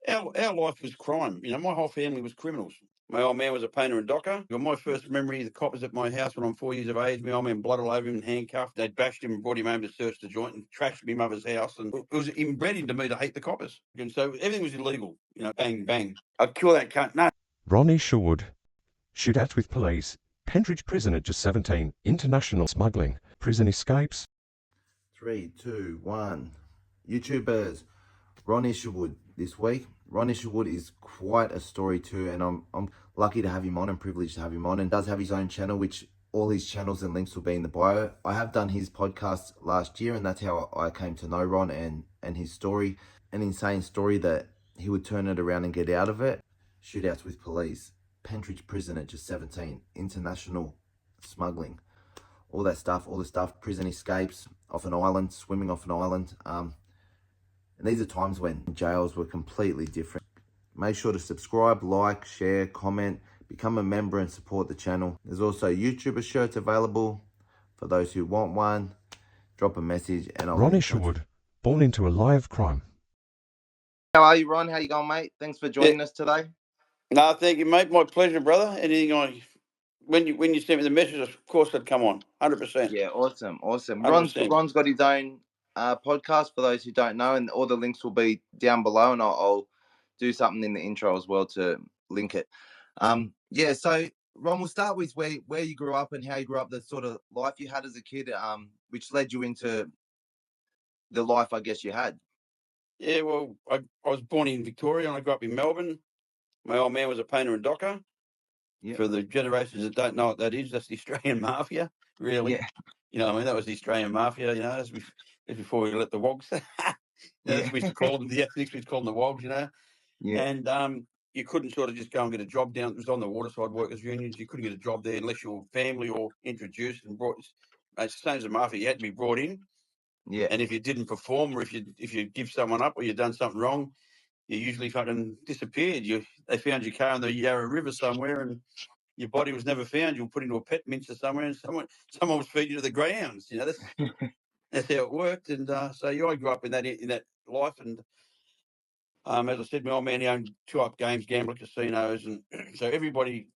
Our life was crime. My whole family was criminals. My old man was a painter and docker. My first memory of the coppers at my house when I'm 4 years of age, my old man blood all over him and handcuffed. They'd bashed him and brought him home to search the joint and trashed my mother's house. And it was inbred into me to hate the coppers. And so everything was illegal. Bang, bang. I'd kill that cunt. No. Ron Isherwood. Shootouts with police. Pentridge prison at just 17. International smuggling. Prison escapes. 3, 2, 1. YouTubers, Ron Isherwood this week. Ron Isherwood is quite a story too, and I'm lucky to have him on and privileged to have him on, and does have his own channel, which all his channels and links will be in the bio. I have done his podcast last year, and that's how I came to know Ron and his story. An insane story that he would turn it around and get out of it. Shootouts with police. Pentridge prison at just 17. International smuggling. All the stuff, prison escapes, off an island, swimming off an island. And these are times when jails were completely different. Make sure to subscribe, like, share, comment, become a member and support the channel. There's also YouTuber shirts available for those who want one. Drop a message and I'll... Ron Isherwood, born into a life of crime. How are you, Ron? How you going, mate? Thanks for joining us today. No, thank you, mate. My pleasure, brother. When you sent me the message, of course I'd come on, 100%. Yeah, awesome. 100%. Ron's got his own podcast for those who don't know, and all the links will be down below, and I'll do something in the intro as well to link it. So Ron, we'll start with where you grew up and how you grew up, the sort of life you had as a kid, which led you into the life I guess you had. Yeah, well, I was born in Victoria and I grew up in Melbourne. My old man was a painter and docker. Yep. For the generations that don't know what that is, that's the Australian mafia, really. Yeah. That was the Australian mafia, that's before we let the wogs. As we used to call them, the ethnics, we used to call them the wogs, Yeah. And you couldn't sort of just go and get a job down. It was on the Waterside Workers Unions. You couldn't get a job there unless you were family or introduced and brought. It's the same as the mafia. You had to be brought in. Yeah. And if you didn't perform, or if you give someone up, or you'd done something wrong, you usually fucking disappeared. They found your car in the Yarra River somewhere, and your body was never found. You were put into a pet mincer somewhere, and someone was feeding you to the greyhounds. That's how it worked. And so I grew up in that life. And as I said, my old man, he owned 2-up games, gambling casinos, and so everybody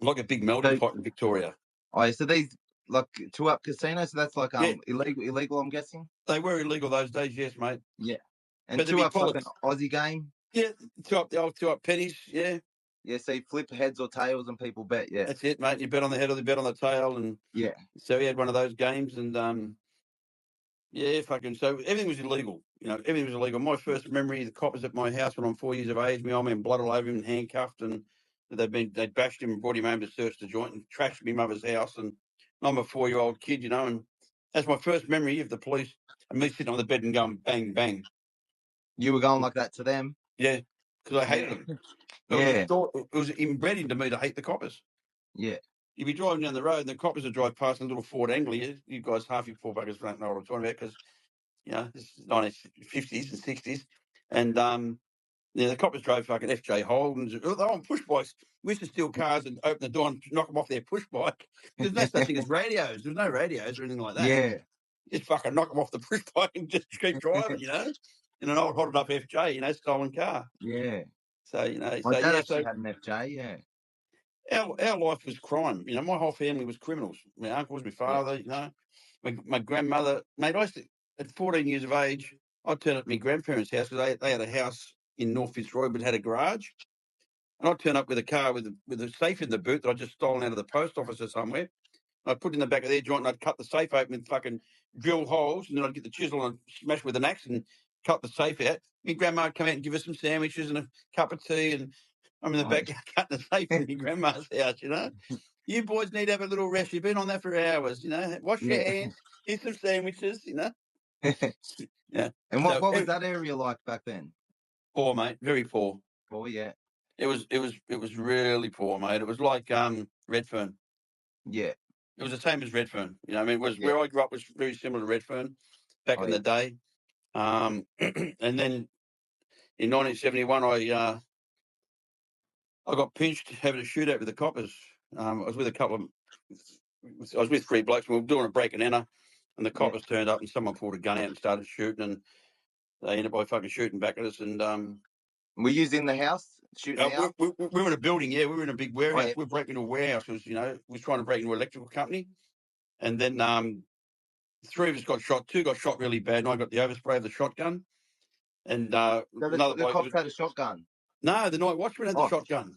like a big melting pot in Victoria. Oh, so these like 2-up casinos. So that's like illegal. I'm guessing they were illegal those days. Yes, mate. Yeah. And 2-up's like an Aussie game. Yeah, the old 2-up pennies. Yeah. Yeah, so you flip heads or tails and people bet, yeah. That's it, mate. You bet on the head or you bet on the tail. And yeah. So he had one of those games and so everything was illegal. Everything was illegal. My first memory of the coppers at my house when I'm 4 years of age, my old man blood all over him and handcuffed, and they'd bashed him and brought him home to search the joint and trashed my mother's house. And I'm a 4-year-old kid, and that's my first memory of the police and me sitting on the bed and going bang, bang. You were going like that to them? Yeah, because I hated them. It was inbred into me to hate the coppers. Yeah. You'd be driving down the road and the coppers would drive past in a little Ford Anglia. You guys, half your poor buggers don't know what I'm talking about because, this is 1950s and 60s. And the coppers drove fucking FJ Holdens. They were on push bikes. We used to steal cars and open the door and knock them off their push bike. There's no such thing as radios. There's no radios or anything like that. Yeah. Just fucking knock them off the push bike and just keep driving, in an old hotted up FJ, stolen car. Yeah. So, My dad actually had an FJ, yeah. Our life was crime. My whole family was criminals. My uncle was my father, My grandmother, mate, at 14 years of age, I'd turn up at my grandparents' house because they had a house in North Fitzroy but had a garage. And I'd turn up with a car with a safe in the boot that I'd just stolen out of the post office or somewhere. I'd put it in the back of their joint and I'd cut the safe open and fucking drill holes, and then I'd get the chisel and smash with an axe and cut the safe out. My grandma would come out and give us some sandwiches and a cup of tea, and I'm in the back cutting the safe in my grandma's house, You boys need to have a little rest. You've been on that for hours, Wash your hands, eat some sandwiches, Yeah. And what was that area like back then? Poor, mate. Very poor. Poor, yeah. It was really poor, mate. It was like Redfern. Yeah. It was the same as Redfern. Where I grew up was very similar to Redfern back in the day. And then in 1971, I got pinched having a shootout with the coppers. I was with I was with 3 blokes. We were doing a break and enter, and the coppers turned up, and someone pulled a gun out and started shooting, and they ended up by fucking shooting back at us. And Were you in the house shooting out? We were in a building, yeah. We were in a big warehouse. We were breaking into a warehouse because, we were trying to break into an electrical company. And then 3 of us got shot. 2 got shot really bad, and I got the overspray of the shotgun. And So another the cops had a shotgun? No, the night watchman had the shotgun.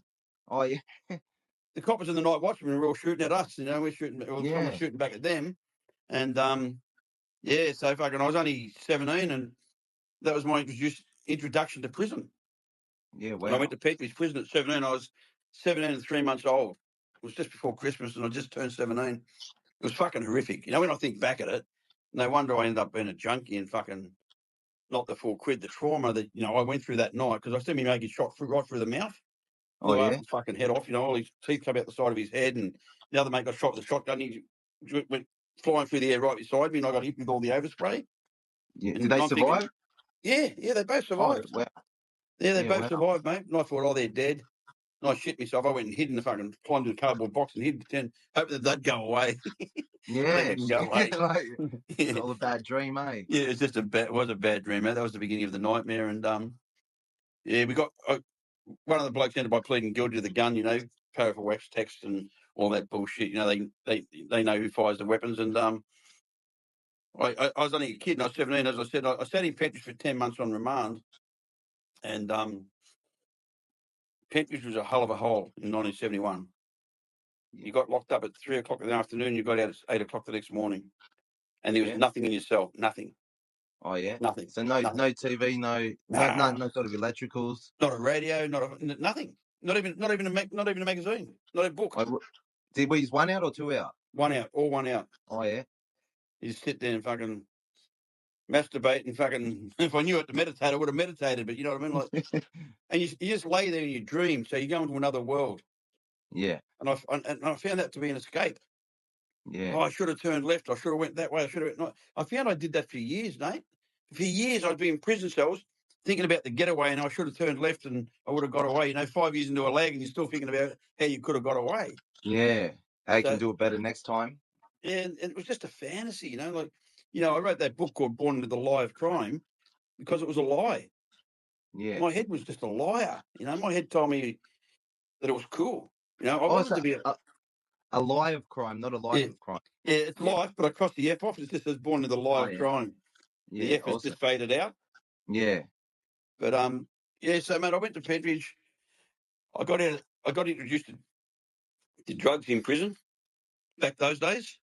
Oh, yeah. The coppers and the night watchmen were all shooting at us. We're shooting, someone shooting back at them. And, so fucking, I was only 17, and that was my introduction to prison. Yeah, wow. When I went to Petridge Prison at 17, I was 17 and 3 months old. It was just before Christmas, and I just turned 17. It was fucking horrific. When I think back at it, no wonder I ended up being a junkie and fucking not the $4, the trauma that, I went through that night, because I seen me making shot right through the mouth. Blew half his fucking head off. All his teeth come out the side of his head, and the other mate got shot with a shotgun. He went flying through the air right beside me, and I got hit with all the overspray. Yeah. Did they survive? Yeah, they both survived. Oh, wow. Yeah, they both survived, mate. And I thought, they're dead. And I shit myself. I went and hid in the fucking, climbed in the cardboard box and hid, hope that they'd go away. Yeah. They didn't go away. It's all a bad dream, eh? Yeah, it was just it was a bad dream, mate. That was the beginning of the nightmare. And, we got, one of the blokes ended by pleading guilty to the gun, powerful wax text and all that bullshit. They know who fires the weapons. And I was only a kid, and I was 17. As I said, I sat in Petridge for 10 months on remand. And Petridge was a hell of a hole in 1971. You got locked up at 3 o'clock in the afternoon. You got out at 8 o'clock the next morning, and there was nothing in your cell. Nothing. Oh yeah, nothing. So no TV, no sort of electricals. Not a radio, nothing. Not even a magazine. Not a book. Did we use 1 out or 2 out? 1 out, all 1 out. Oh yeah. You just sit there and fucking masturbate and fucking. If I knew what to meditate, I would have meditated. But you know what I mean, like, and you just lay there in your dream. So you go into another world. Yeah. And I found that to be an escape. Yeah. Oh, I should have turned left. I should have went that way. I should have. I found I did that for years, Nate. For years, I'd be in prison cells thinking about the getaway, and I should have turned left, and I would have got away. 5 years into a lag, and you're still thinking about how you could have got away. Yeah, how you can do it better next time. Yeah, and it was just a fantasy, I wrote that book called Born into the Lie of Crime because it was a lie. Yeah, my head was just a liar. My head told me that it was cool. I wanted to be a lie of crime, not a life of crime. Yeah, it's life, but I crossed the F off. It just says Born into the Lie of Crime. The F has just faded out. Yeah. But so mate, I went to Petridge. I got introduced to drugs in prison back those days.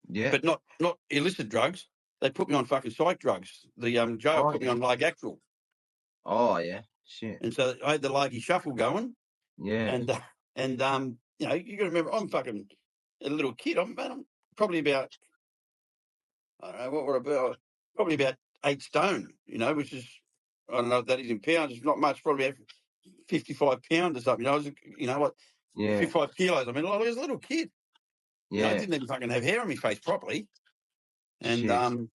Yeah. But not illicit drugs. They put me on fucking psych drugs. The jail put me on Largactil. Oh yeah. Shit. And so I had the Largy Shuffle going. Yeah. And you got to remember, I'm fucking a little kid. I'm probably about, I don't know, what would I be? Probably about 8 stone, which is, I don't know what that is in pounds. It's not much, probably 55 pounds or something. I was, 55 kilos. I mean, I was a little kid. Yeah. I didn't even fucking have hair on my face properly. And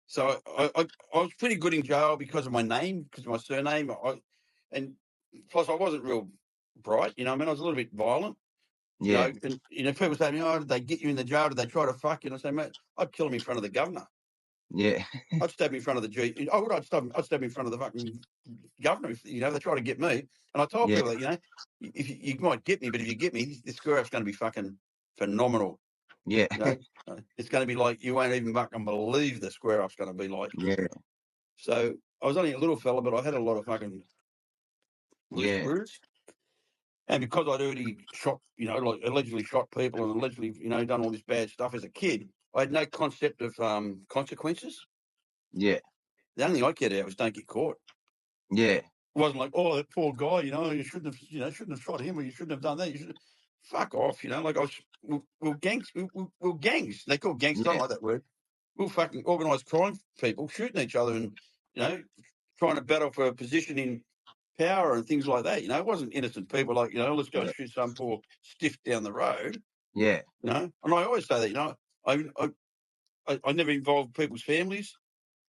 so I was pretty good in jail because of my name, because of my surname. And plus I wasn't real bright, I was a little bit violent. Yeah. And people say to me, did they get you in the jail? Did they try to fuck you? And I say, mate, I'd kill him in front of the governor. Yeah. I'd stab him in front of the G. I'd stab him in front of the fucking governor if they try to get me. And I told people that, if you might get me, but if you get me, this square up's going to be fucking phenomenal. Yeah. It's going to be like, you won't even fucking believe the square up's going to be like. Yeah. So I was only a little fella, but I had a lot of fucking loose screws. And because I'd already shot, allegedly shot people and allegedly, done all this bad stuff as a kid, I had no concept of consequences. Yeah. The only thing I cared about was don't get caught. Yeah. It wasn't like, that poor guy, you shouldn't have shot him, or you shouldn't have done that. You should fuck off, like I was. We're gangs. We're gangs. They call gangs. Don't like that word. We're fucking organised crime people shooting each other and trying to battle for a position in power and things like that. It wasn't innocent people like, let's go shoot some poor stiff down the road. Yeah. And I always say that, I never involved people's families.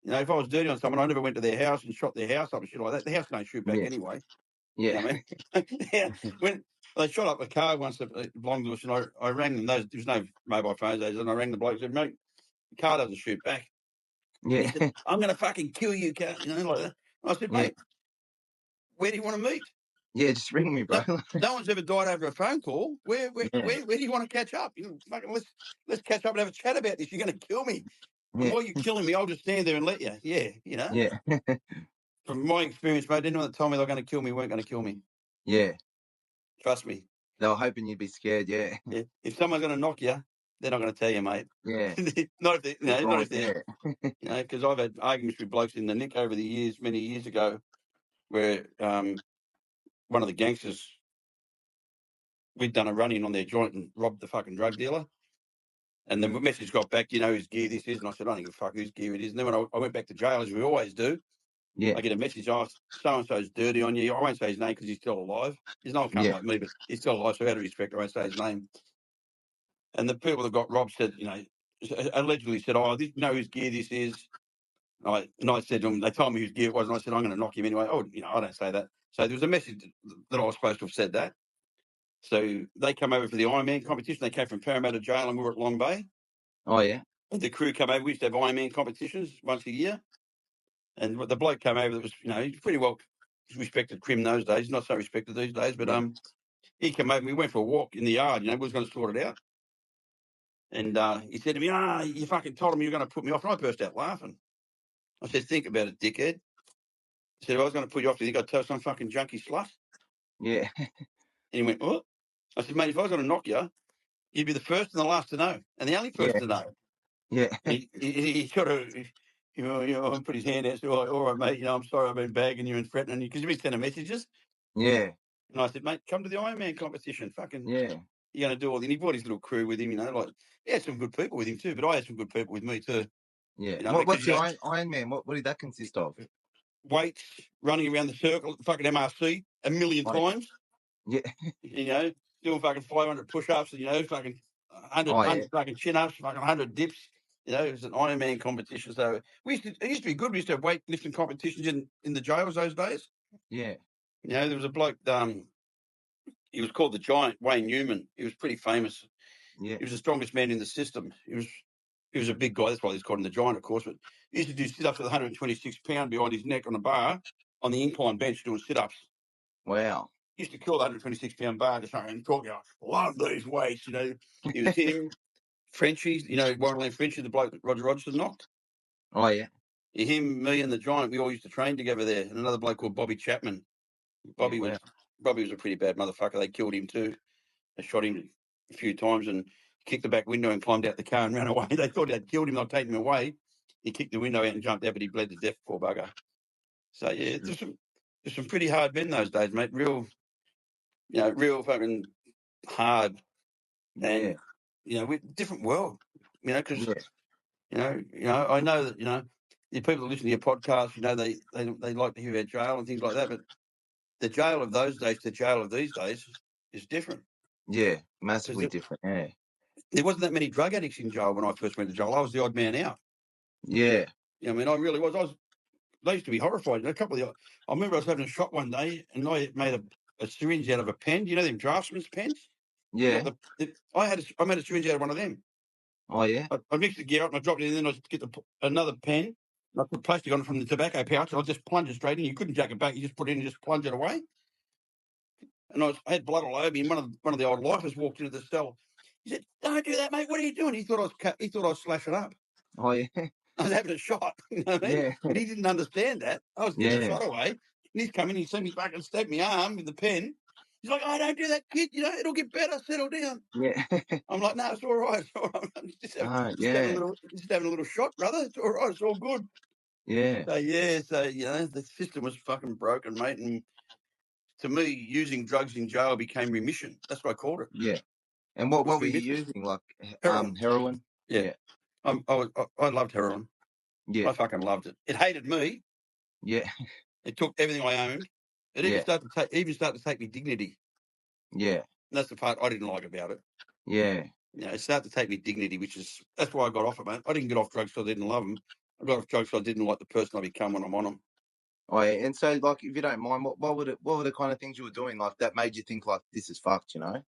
If I was dirty on someone, I never went to their house and shot their house up and shit like that. The house can't shoot back anyway. Yeah. When they shot up a car once that belonged to us, and I rang them. There was no mobile phones, and I rang the bloke and said, mate, the car doesn't shoot back. Yeah. He said, I'm going to fucking kill you, car. Like that. I said, mate, where do you want to meet? Yeah, just ring me, bro. No one's ever died over a phone call. Where do you want to catch up? Let's catch up and have a chat about this. You're going to kill me. And while you're killing me, I'll just stand there and let you. Yeah, you know. Yeah. From my experience, mate, anyone that told me they were going to kill me weren't going to kill me. Yeah. Trust me. They were hoping you'd be scared. Yeah. Yeah. If someone's going to knock you, they're not going to tell you, mate. Yeah. Not if they, not if Yeah. you know, because I've had arguments with blokes in the nick over the years, many years ago, where one of the gangsters, we'd done a run-in on their joint and robbed the fucking drug dealer. And the message got back, you know whose gear this is? And I said, I don't give a fuck whose gear it is. And then when I went back to jail, as we always do, I get a message, oh, so-and-so's dirty on you. I won't say his name because he's still alive. He's not coming like me, but he's still alive, so out of respect, I won't say his name. And the people that got robbed said, you know, allegedly said, oh, you know whose gear this is? And I said to them, they told me whose gear it was, and I said, I'm going to knock him anyway. Oh, you know, I don't say that. So there was a message that I was supposed to have said that. So they come over for the Ironman competition. They came from Parramatta Jail and we were at Long Bay. Oh, yeah. And the crew come over. We used to have Ironman competitions once a year. And the bloke came over that was, you know, he's pretty well respected crim those days. He's not so respected these days, but he came over and we went for a walk in the yard, you know, we was going to sort it out. And he said to me, you fucking told him you were going to put me off. And I burst out laughing. I said, think about it, dickhead. He said, I was going to put you off. Do you think I'd tell some fucking junkie slut? Yeah. And he went, what? I said, mate, if I was going to knock you, you'd be the first and the last to know, and the only person to know. Yeah. He sort of, you know, put his hand out and said, all right, mate, you know, I'm sorry I've been bagging you and threatening you, because you've been sending messages. Yeah. And I said, mate, come to the Ironman competition. Fucking, yeah. You're going to do all. And he brought his little crew with him, you know, like, he had some good people with him too, but I had some good people with me too. Yeah. You know, What's the Ironman? What did that consist of? Weights, running around the circle, fucking MRC a million times. Yeah. You know, doing fucking 500 push-ups, you know, fucking 100 fucking chin-ups, fucking 100 dips. You know, it was an Ironman competition. So it used to be good. We used to have weightlifting competitions in the jails those days. Yeah. You know, there was a bloke, he was called the Giant, Wayne Newman. He was pretty famous. Yeah. He was the strongest man in the system. He was a big guy. That's why he's called him the Giant, of course. But he used to do sit-ups with 126 pound behind his neck on a bar on the incline bench doing sit-ups. Wow. He used to kill the 126 pound bar just and talk out. Love these weights, you know. He was him, Frenchie, you know, Warren Land Frenchie, the bloke that Roger Rogerson knocked. Oh yeah. Him, me, and the Giant, we all used to train together there. And another bloke called Bobby Chapman. Bobby was a pretty bad motherfucker. They killed him too. They shot him a few times and kicked the back window and climbed out the car and ran away. They thought they'd killed him. They'd taken him away. He kicked the window out and jumped out, but he bled to death, poor bugger. So yeah, there's some pretty hard men those days, mate. Real fucking hard. And you know, different world. You know, because you know, I know that, you know, the people that listen to your podcast, you know, they like to hear about jail and things like that, but the jail of those days to the jail of these days is different. Yeah, massively different. Yeah. There wasn't that many drug addicts in jail when I first went to jail. I was the odd man out. Yeah. You know, I mean, I really was. They used to be horrified. I remember I was having a shot one day and I made a syringe out of a pen. You know them draftsman's pens? Yeah. I made a syringe out of one of them. Oh yeah. I mixed the gear up and I dropped it in, and then I get another pen. And I put plastic on it from the tobacco pouch, and I just plunged it straight in. You couldn't jack it back. You just put it in and just plunge it away. And I had blood all over me. And one of the old lifers walked into the cell. He said, "Don't do that, mate. What are you doing?" He thought I was slashing up. Oh yeah. I was having a shot. You know what I mean? Yeah. But he didn't understand that. I was getting a shot away. And he's coming. He see me fucking stab my arm with the pen. He's like, "Oh, don't do that, kid. You know, it'll get better. Settle down." Yeah. I'm like, "No, it's all right. It's all right. I'm just having a little shot, brother. It's all right. It's all good." Yeah. So you know, the system was fucking broken, mate. And to me, using drugs in jail became remission. That's what I called it. Yeah. And what were you using? Like heroin? Yeah. I loved heroin. Yeah. I fucking loved it. It hated me. Yeah. It took everything I owned. It even started to take me dignity. Yeah. And that's the part I didn't like about it. Yeah. You know, it started to take me dignity, that's why I got off it, mate. I didn't get off drugs because I didn't love them. I got off drugs because I didn't like the person I become when I'm on them. Oh yeah. And so, like, if you don't mind, what were the kind of things you were doing, like, that made you think, like, this is fucked, you know?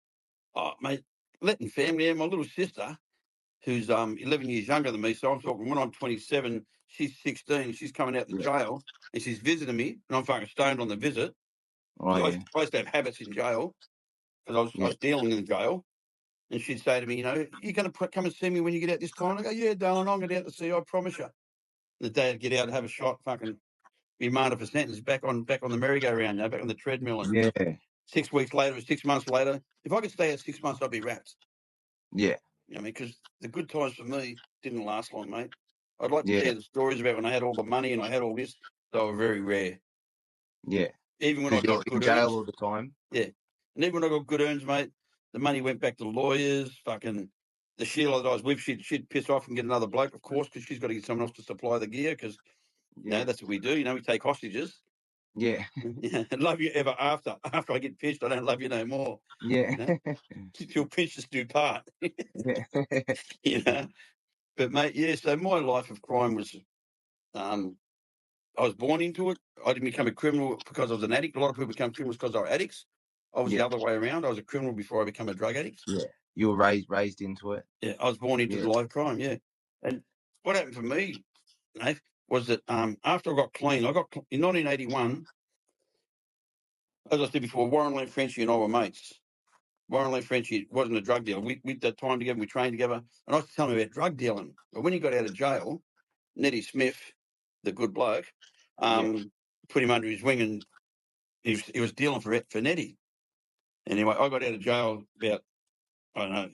Oh, mate, letting family. My little sister, who's 11 years younger than me, so I'm talking when I'm 27, she's 16. She's coming out the jail and she's visiting me, and I'm fucking stoned on the visit. I used to have habits in jail because I was dealing in the jail. And she'd say to me, you're going to come and see me when you get out this time? I go, yeah, darling, I'm going to out to see you, I promise you. The day I'd get out and have a shot, fucking be remanded for sentence, back on the merry-go-round, back on the treadmill. And 6 weeks later, 6 months later, if I could stay out 6 months, I'd be wrapped. Yeah. Because the good times for me didn't last long, mate. I'd like to share the stories about when I had all the money and I had all this. They were very rare. Yeah. Even when I got good jail earnings. all the time. Yeah. And even when I got good earnings, mate, the money went back to lawyers. Fucking the Sheila that I was with, she'd piss off and get another bloke, of course, because she's got to get someone else to supply the gear. Because that's what we do. We take hostages. Yeah. Love you ever after. After I get pinched, I don't love you no more. Yeah. Till pinch us do part. But mate, so my life of crime was, I was born into it. I didn't become a criminal because I was an addict. A lot of people become criminals because they were addicts. I was the other way around. I was a criminal before I became a drug addict. Yeah. You were raised into it. Yeah, I was born into the life of crime, And what happened for me, Nate, was that after I got clean, in 1981, as I said before, Warren Lee Frenchie and I were mates. Warren Lee Frenchie wasn't a drug dealer. We did time together, we trained together, and I used to tell him about drug dealing. But when he got out of jail, Nettie Smith, the good bloke, put him under his wing, and he was dealing for Nettie. Anyway, I got out of jail about, I don't know,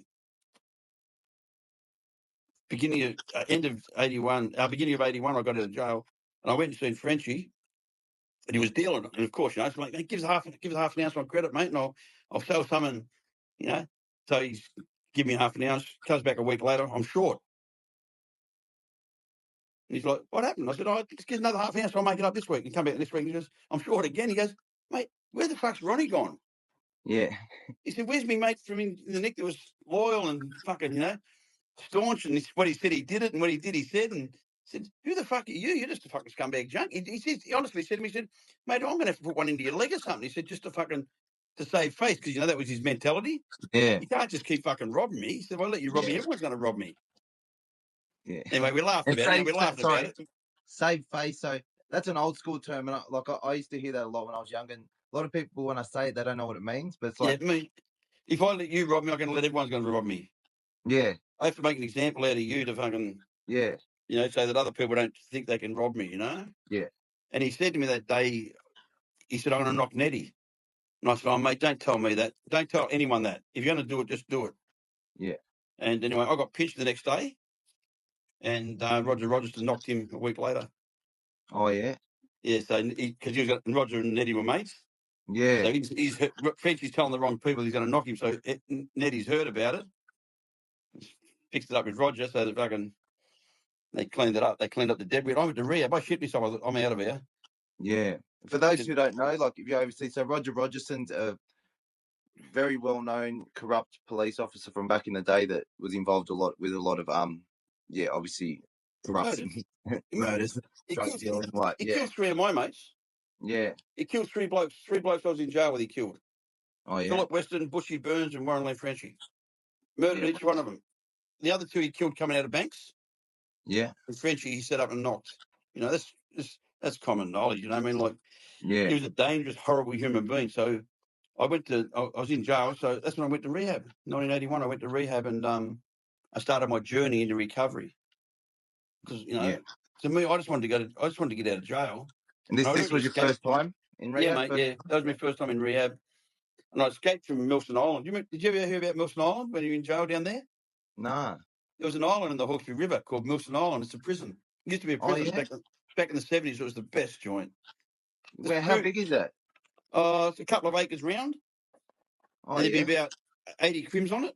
end of 81, beginning of 81, I got out of jail, and I went and seen Frenchie, and he was dealing. And of course, it's like, mate, give us half an ounce on credit, mate, and I'll sell some, and so he's give me half an ounce. Comes back a week later, I'm short. And he's like, what happened? I said, just get another half ounce, I'll make it up this week. And come back this week, and he goes, I'm short again. He goes, mate, where the fuck's Ronnie gone? Yeah. He said, where's me mate from in the Nick that was loyal and fucking, staunch, and what he said he did it, and what he did he said, and said, who the fuck are you? You're just a fucking scumbag junk. He honestly said to me, he said, mate, I'm going to have to put one into your leg or something. He said, just to save face, because, that was his mentality. Yeah. You can't just keep fucking robbing me. He said, well, I'll let you rob me. Everyone's going to rob me. Yeah. Anyway, we laughed about it. We laughed about it. Save face. So that's an old school term. And I used to hear that a lot when I was young. And a lot of people, when I say it, they don't know what it means. But it's like, if I let you rob me, I'm going to let everyone's going to rob me. Yeah. I have to make an example out of you to fucking, so that other people don't think they can rob me, Yeah. And he said to me that day, he said, I'm going to knock Nettie. And I said, oh, mate, don't tell me that. Don't tell anyone that. If you're going to do it, just do it. Yeah. And anyway, I got pinched the next day, and Roger Rogerson knocked him a week later. Oh, yeah? Yeah, so because Roger and Nettie were mates. Yeah. So he's Frenchie's telling the wrong people he's going to knock him, so Nettie's heard about it. Fixed it up with Roger, so they cleaned it up. They cleaned up the debris. I went to rehab. I shit myself. I'm out of here. Yeah. For those who don't know, like if you overseas, so Roger Rogerson's a very well-known corrupt police officer from back in the day that was involved with a lot of obviously corruption, murders, drug dealing. He killed 3 of my mates. Yeah. He killed 3 blokes. 3 blokes I was in jail with. He killed. Oh yeah. Philip Weston, Bushy Burns, and Warren Lee Frenchie. Murdered each one of them. The other 2 he killed coming out of banks. Yeah. And Frenchie he set up and knocked. That's common knowledge. I mean, like, yeah, he was a dangerous, horrible human being. So I was in jail. So that's when I went to rehab. 1981, I went to rehab, and I started my journey into recovery. Because to me, I just wanted to get out of jail. And this was your first time in rehab? Yeah, mate. Yeah, that was my first time in rehab. And I escaped from Milson Island. Did you ever hear about Milson Island when you were in jail down there? Nah. There was an island in the Hawkesbury River called Milson Island. It's a prison. It used to be a prison back in the 70s. It was the best joint. How big is that? It's a couple of acres round. And there'd be about 80 crims on it.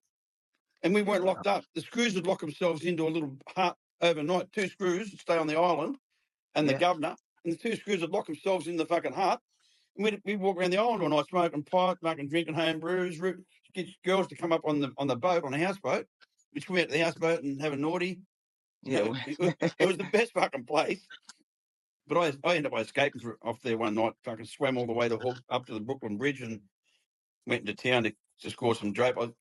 And we weren't locked up. The screws would lock themselves into a little hut overnight. 2 screws would stay on the island, and the governor. And the 2 screws would lock themselves in the fucking hut. And we'd walk around the island all night, smoking pipe, drinking home brews, get girls to come up on the boat, on a houseboat. We'd swim out to the houseboat and have a naughty. Yeah. It was the best fucking place. But I ended up escaping off there one night, fucking swam all the way up to the Brooklyn Bridge and went into town to score some drape. My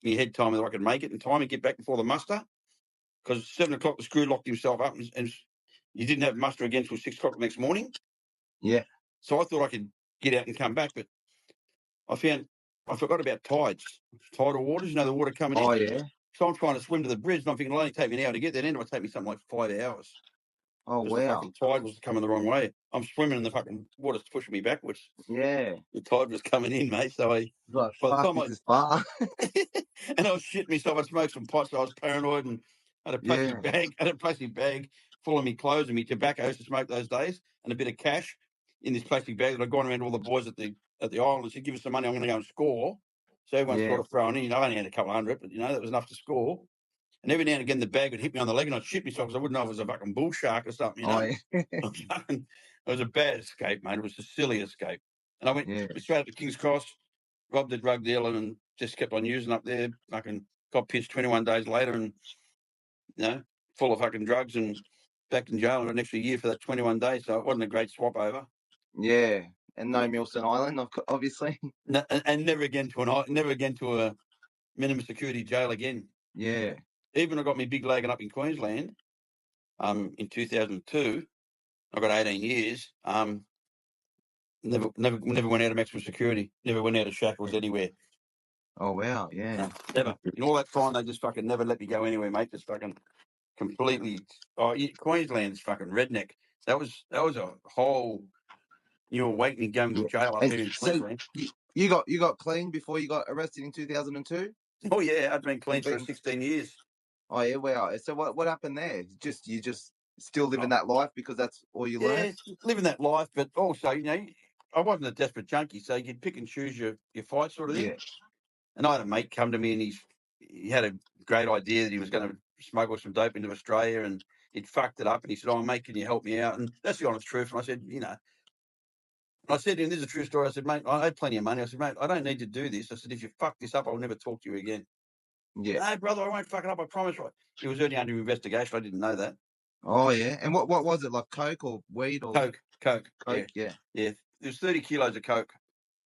head time that I could make it in time and get back before the muster. Because 7 o'clock, the screw locked himself up, and you didn't have muster again until 6 o'clock the next morning. Yeah. So I thought I could get out and come back, but I forgot about tides, tidal waters. You know, the water coming in. Oh, yeah. So I'm trying to swim to the bridge, and I'm thinking it'll only take me an hour to get there. Then it might take me something like 5 hours. Oh, Because the wow. fucking tide was coming the wrong way. I'm swimming and the fucking water's pushing me backwards. Yeah. The tide was coming in, mate. So Like, by the fuck, time this is far. and I was shitting myself. I smoked some pots. So I was paranoid and had a plastic bag full of me clothes and me tobacco. I used to smoke those days, and a bit of cash in this plastic bag that I'd gone around to all the boys at the island and said, "Give us some money. I'm going to go and score." So everyone's sort of throwing in. I only had a couple hundred, but that was enough to score. And every now and again, the bag would hit me on the leg, and I'd shit myself because I wouldn't know if it was a fucking bull shark or something. Oh, yeah. It was a bad escape, mate. It was a silly escape. And I went straight up to King's Cross, robbed a drug dealer, and just kept on using up there. Fucking got pitched 21 days later, and full of fucking drugs, and back in jail for an extra year for that 21 days. So it wasn't a great swap over. Yeah, and no Milson Island, obviously. No, and never again to a minimum security jail again. Yeah. Even I got me big lagging up in Queensland. In 2002, I got 18 years. Never went out of maximum security. Never went out of shackles anywhere. Oh wow, yeah. No, never. In all that time, they just fucking never let me go anywhere, mate. Just fucking completely. Oh, Queensland's fucking redneck. That was a whole new awakening going to jail up here in Queensland. You got clean before you got arrested in 2002? Oh yeah, I'd been clean for 16 years. Oh yeah, wow. So what happened there? You just still living that life because that's all you learned? Yeah, living that life, but also, I wasn't a desperate junkie, so you'd pick and choose your fight sort of thing. Yeah. And I had a mate come to me, and he had a great idea that he was going to smuggle some dope into Australia, and he'd fucked it up, and he said, "Oh, mate, can you help me out?" And that's the honest truth. And I said, I said to him, "This is a true story." I said, "Mate, I had plenty of money." I said, "Mate, I don't need to do this." I said, "If you fuck this up, I'll never talk to you again." Yeah. "No, brother, I won't fuck it up, I promise." It was already under investigation. I didn't know that. Oh, yeah. And what was it, like coke or weed or? Coke. Yeah. Yeah. There's 30 kilos of coke.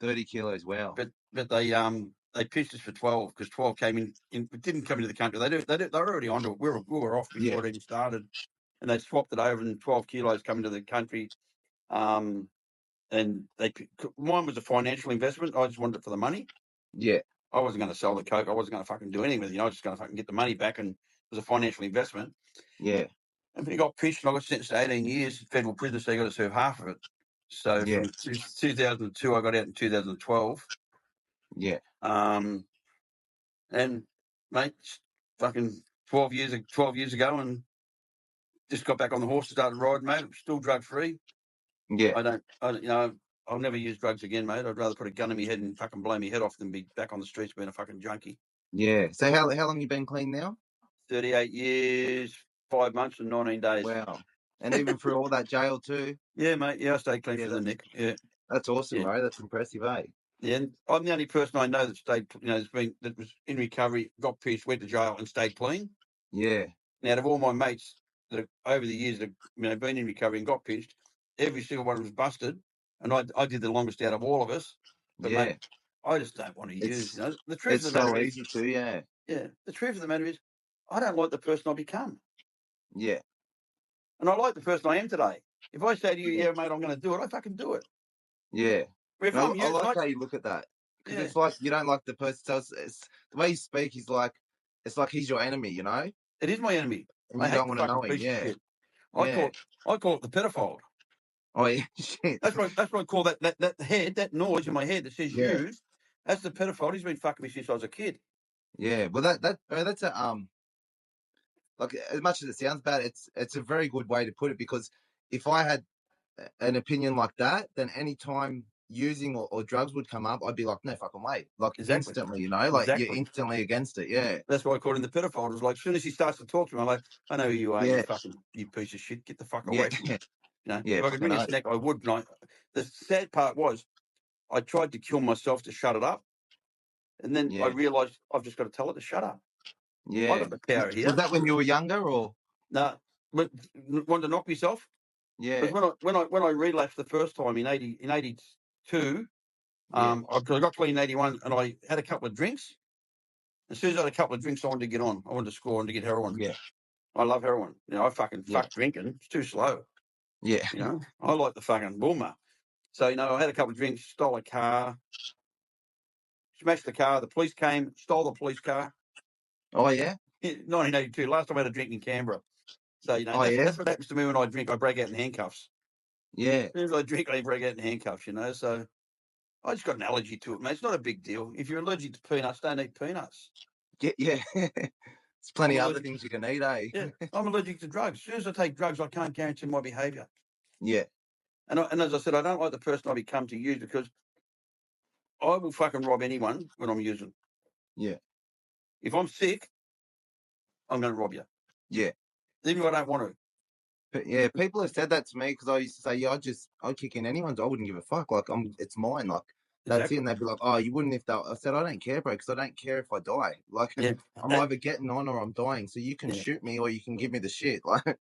30 kilos, wow. But they pitched us for 12 because 12 came in didn't come into the country. They were already onto it. We were off before it even started, and they swapped it over, and 12 kilos come into the country. And mine was a financial investment. I just wanted it for the money. Yeah. I wasn't going to sell the coke. I wasn't going to fucking do anything with it. I was just going to fucking get the money back, and it was a financial investment. Yeah. And he got pitched, and I got sentenced to 18 years federal prison, so you got to serve half of it. So from 2002, I got out in 2012. Yeah. And mate, fucking 12 years ago, and just got back on the horse and started riding, mate. Still drug free. Yeah. I'll never use drugs again, mate. I'd rather put a gun in my head and fucking blow my head off than be back on the streets being a fucking junkie. Yeah. So how long you been clean now? 38 years, 5 months and 19 days. Wow. And even through all that jail too? Yeah, mate. Yeah, I stayed clean for the neck. Yeah. That's awesome, bro. That's impressive, eh? Yeah, and I'm the only person I know that stayed, that was in recovery, got pitched, went to jail and stayed clean. Yeah. Now, out of all my mates that have, over the years that have been in recovery and got pitched, every single one was busted, and I did the longest out of all of us. But mate, I just don't want to use. The truth of the matter is, the truth of the matter is, I don't like the person I become. Yeah. And I like the person I am today. If I say to you, yeah, mate, I'm going to do it, I fucking do it. Yeah. I like how you look at that. Because it's like you don't like the person. So it's the way you speak is like, it's like he's your enemy, you know? It is my enemy. And you don't want to know him, shit. I call it the pedophile. Oh, yeah, shit. That's what I call that head, that noise in my head that says use. That's the pedophile. He's been fucking me since I was a kid. Yeah, well, that's a like, as much as it sounds bad, it's a very good way to put it, because if I had an opinion like that, then any time using or drugs would come up, I'd be like, no fucking way. Like, instantly, like you're instantly against it. Yeah. That's why I called him the pedophile. It was like, as soon as he starts to talk to me, I'm like, I know who you are, you piece of shit. Get the fuck away from me. If I could ring his neck, I would. The sad part was, I tried to kill myself to shut it up. And then I realised I've just got to tell it to shut up. Yeah. I got the power here. Was that when you were younger, or? No, but wanted to knock myself. Yeah. Because when I relapsed the first time in 82, I got clean in 81, and I had a couple of drinks. As soon as I had a couple of drinks, I wanted to get on. I wanted to score and to get heroin. Yeah. I love heroin. I fuck drinking. It's too slow. Yeah. I like the fucking boomer. So, I had a couple of drinks, stole a car, smashed the car. The police came, stole the police car. Oh, yeah? 1982. Last time I had a drink in Canberra. So, you know, that's what happens to me when I drink. I break out in handcuffs. Yeah. As soon as I drink, I break out in handcuffs, you know. So I just got an allergy to it, mate. It's not a big deal. If you're allergic to peanuts, don't eat peanuts. Yeah. There's plenty of other things you can eat, eh? Yeah, I'm allergic to drugs. As soon as I take drugs, I can't guarantee my behaviour. Yeah. And as I said, I don't like the person I become to use because I will fucking rob anyone when I'm using. Yeah. If I'm sick, I'm going to rob you. Yeah. Even if I don't want to. But yeah, people have said that to me because I used to say, yeah, I'd kick in anyone's. I wouldn't give a fuck. Like, it's mine. Like, that's it. And they'd be like, oh, you wouldn't if that. I said, I don't care, bro, because I don't care if I die. Like, I'm either getting on or I'm dying. So you can shoot me or you can give me the shit. Like,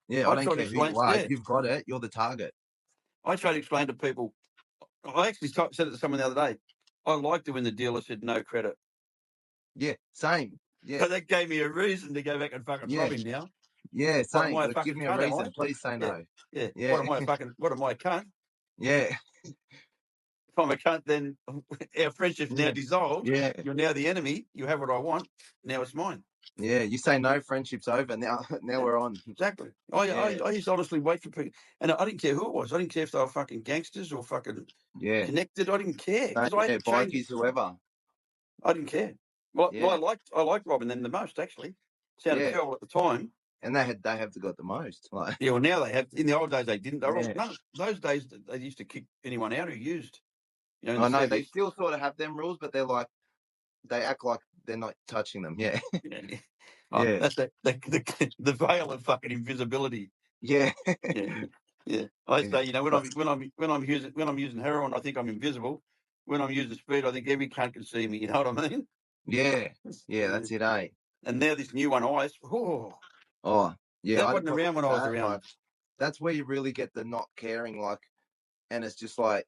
yeah, I don't care who you are. You've got it. You're the target. I try to explain to people. I actually said it to someone the other day. I liked it when the dealer said no credit. Yeah, same. Yeah. So that gave me a reason to go back and fucking rob him now. Yeah, same. Like, give me a reason. Please say no. Yeah. What am I a cunt? Yeah. If I'm a cunt, then our friendship's now dissolved. Yeah. You're now the enemy. You have what I want. Now it's mine. Yeah, you say no, friendship's over. Now we're on. Exactly. I used to honestly wait for people. And I didn't care who it was. I didn't care if they were fucking gangsters or fucking connected. I didn't care. Bikies, whoever. I didn't care. Well, I liked robbing them the most, actually. Sounded terrible at the time. And they have got the most. Like. Yeah, well, now they have. In the old days, they didn't. Those days, they used to kick anyone out who used. You know, I know they still sort of have them rules, but they're like, they act like they're not touching them. Yeah. That's the veil of fucking invisibility. Yeah. Yeah. I say, you know, when I'm using heroin, I think I'm invisible. When I'm using speed, I think every cunt can see me. You know what I mean? Yeah. Yeah, that's it, eh? And now this new one, ice. Oh, yeah. That wasn't around when I was around. Like, that's where you really get the not caring, like, and it's just like,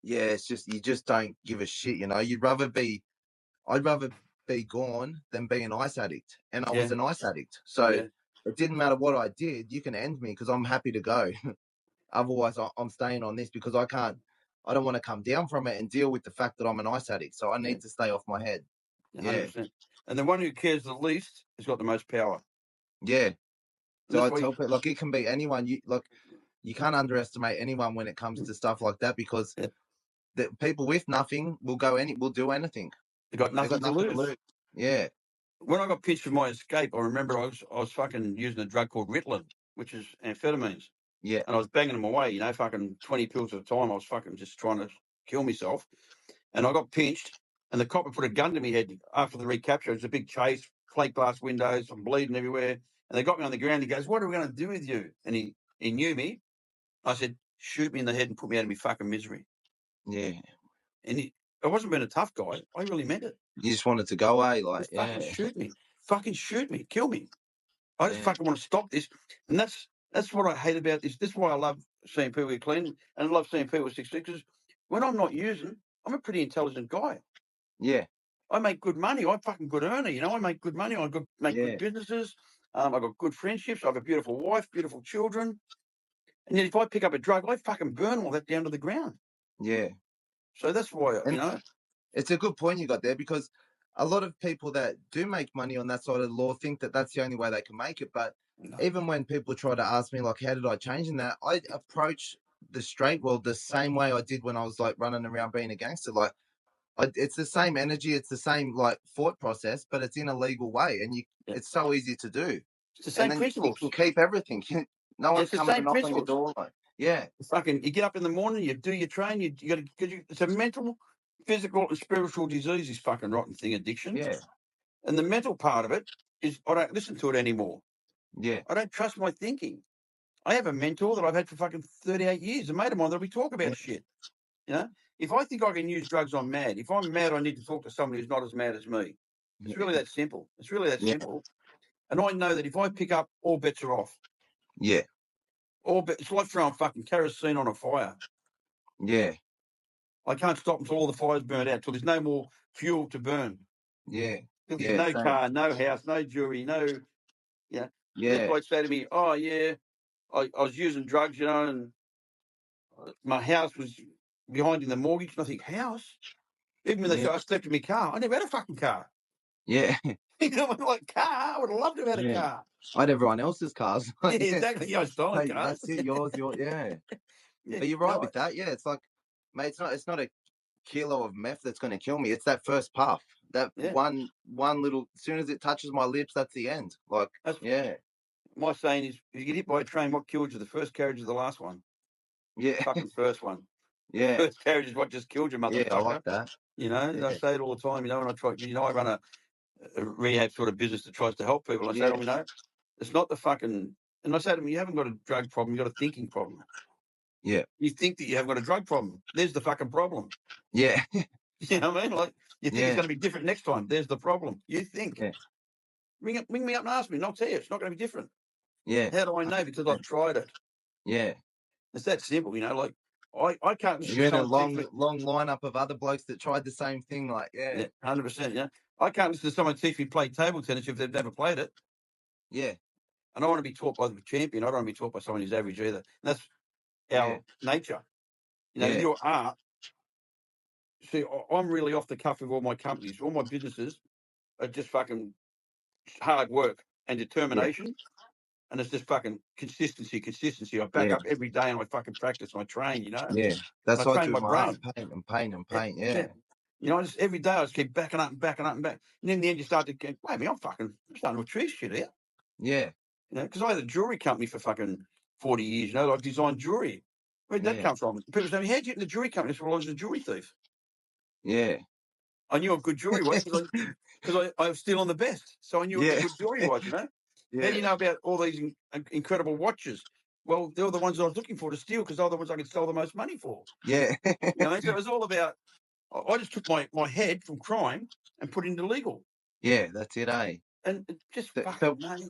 yeah, it's just, you just don't give a shit, you know? I'd rather be gone than be an ice addict. And I was an ice addict. So it didn't matter what I did. You can end me because I'm happy to go. Otherwise, I'm staying on this because I don't want to come down from it and deal with the fact that I'm an ice addict. So I need to stay off my head. 100%. And the one who cares the least has got the most power. Yeah. So I tell people, like, it can be anyone. You can't underestimate anyone when it comes to stuff like that because the people with nothing will do anything. They got nothing to lose. Yeah. When I got pinched for my escape, I remember I was fucking using a drug called Ritalin, which is amphetamines. Yeah. And I was banging them away, you know, fucking 20 pills at a time. I was fucking just trying to kill myself. And I got pinched, and the copper put a gun to my head after the recapture. It was a big chase, plate glass windows, I'm bleeding everywhere. And they got me on the ground. He goes, "What are we going to do with you?" And he knew me. I said, "Shoot me in the head and put me out of my fucking misery." Yeah. And I wasn't being a tough guy. I really meant it. You just wanted to go away, like, fucking shoot me. Fucking shoot me. Kill me. I just fucking want to stop this. And that's what I hate about this. This is why I love seeing people get clean, and I love seeing people with 6 because when I'm not using, I'm a pretty intelligent guy. Yeah. I make good money. I'm a fucking good earner, you know. I make good money. I make good businesses. I've got good friendships. I have a beautiful wife, beautiful children. And yet if I pick up a drug, I fucking burn all that down to the ground. Yeah. So that's why, you know. It's a good point you got there because a lot of people that do make money on that side of the law think that that's the only way they can make it. But even when people try to ask me, like, how did I change in that? I approach the straight world the same way I did when I was, like, running around being a gangster. Like, it's the same energy. It's the same, like, thought process, but it's in a legal way. And it's so easy to do. It's the same principles. You can keep everything. No one's coming to knock on your door. Like, Fucking, you get up in the morning, you do your train, you got to, it's a mental, physical, and spiritual disease, this fucking rotten thing, addiction. Yeah. And the mental part of it is I don't listen to it anymore. Yeah. I don't trust my thinking. I have a mentor that I've had for fucking 38 years, a mate of mine that we talk about shit. You know, if I think I can use drugs, I'm mad. If I'm mad, I need to talk to somebody who's not as mad as me. It's really that simple. It's really that simple. And I know that if I pick up, all bets are off. Yeah. It's like throwing fucking kerosene on a fire. Yeah. I can't stop until all the fire's burnt out, till there's no more fuel to burn. Yeah. There's no car, no house, no jewelry, no. Yeah. People might say to me, "Oh yeah, I was using drugs, you know, and my house was behind in the mortgage." And I think, house? Even when they say I slept in my car, I never had a fucking car. Yeah. You know, like car, I would have loved to have had a car. I had everyone else's cars. Yeah, exactly. Yeah, stolen Hey, cars. that's it. Yours. Yeah. But you're right with that. Yeah, it's like, mate, it's not a kilo of meth that's going to kill me. It's that first puff. That one little. As soon as it touches my lips, that's the end. Like, My saying is, if you get hit by a train, what killed you? The first carriage is the last one. Yeah. Fucking first one. Yeah. The first carriage is what just killed you, motherfucker. Yeah, I like that. You know, I say it all the time. You know, when I try, you know, I run a rehab sort of business that tries to help people. I say to them, you know, it's not the fucking. And I say to them, you haven't got a drug problem. You've got a thinking problem. Yeah. You think that you haven't got a drug problem. There's the fucking problem. Yeah. You know what I mean? Like, you think it's going to be different next time. There's the problem. You think. Yeah. Ring me up and ask me, and I'll tell you it's not going to be different. Yeah. How do I know? Because I've tried it. Yeah. It's that simple, you know. Like, I can't. You're in a long lineup of other blokes that tried the same thing. Like, 100%. Yeah, I can't listen to someone teach me play table tennis if they've never played it. Yeah. And I want to be taught by the champion. I don't want to be taught by someone who's average either. And that's our nature. You know, your art. See, I'm really off the cuff with all my companies. All my businesses are just fucking hard work and determination. And it's just fucking consistency. I back up every day and I fucking practice and I train, you know? Yeah. That's what I train do my brain. brain. And paint. Yeah. You know, every day I just keep backing up. And then in the end you start to go, wait a minute, I'm starting to achieve shit here. Yeah. You know, because I had a jewelry company for fucking 40 years, you know, I designed jewelry. Where'd that come from? People say, how'd you get in the jewelry company? I said, well, I was a jewelry thief. Yeah. I knew what good jewelry was because I was still on the best. So I knew what good jewelry was, you know? How do you know about all these incredible watches? Well, they're the ones I was looking for to steal because they're the ones I could sell the most money for. Yeah. You know, so it was all about, I just took my head from crime and put it into legal. Yeah, that's it, eh? And it just fucking, mate.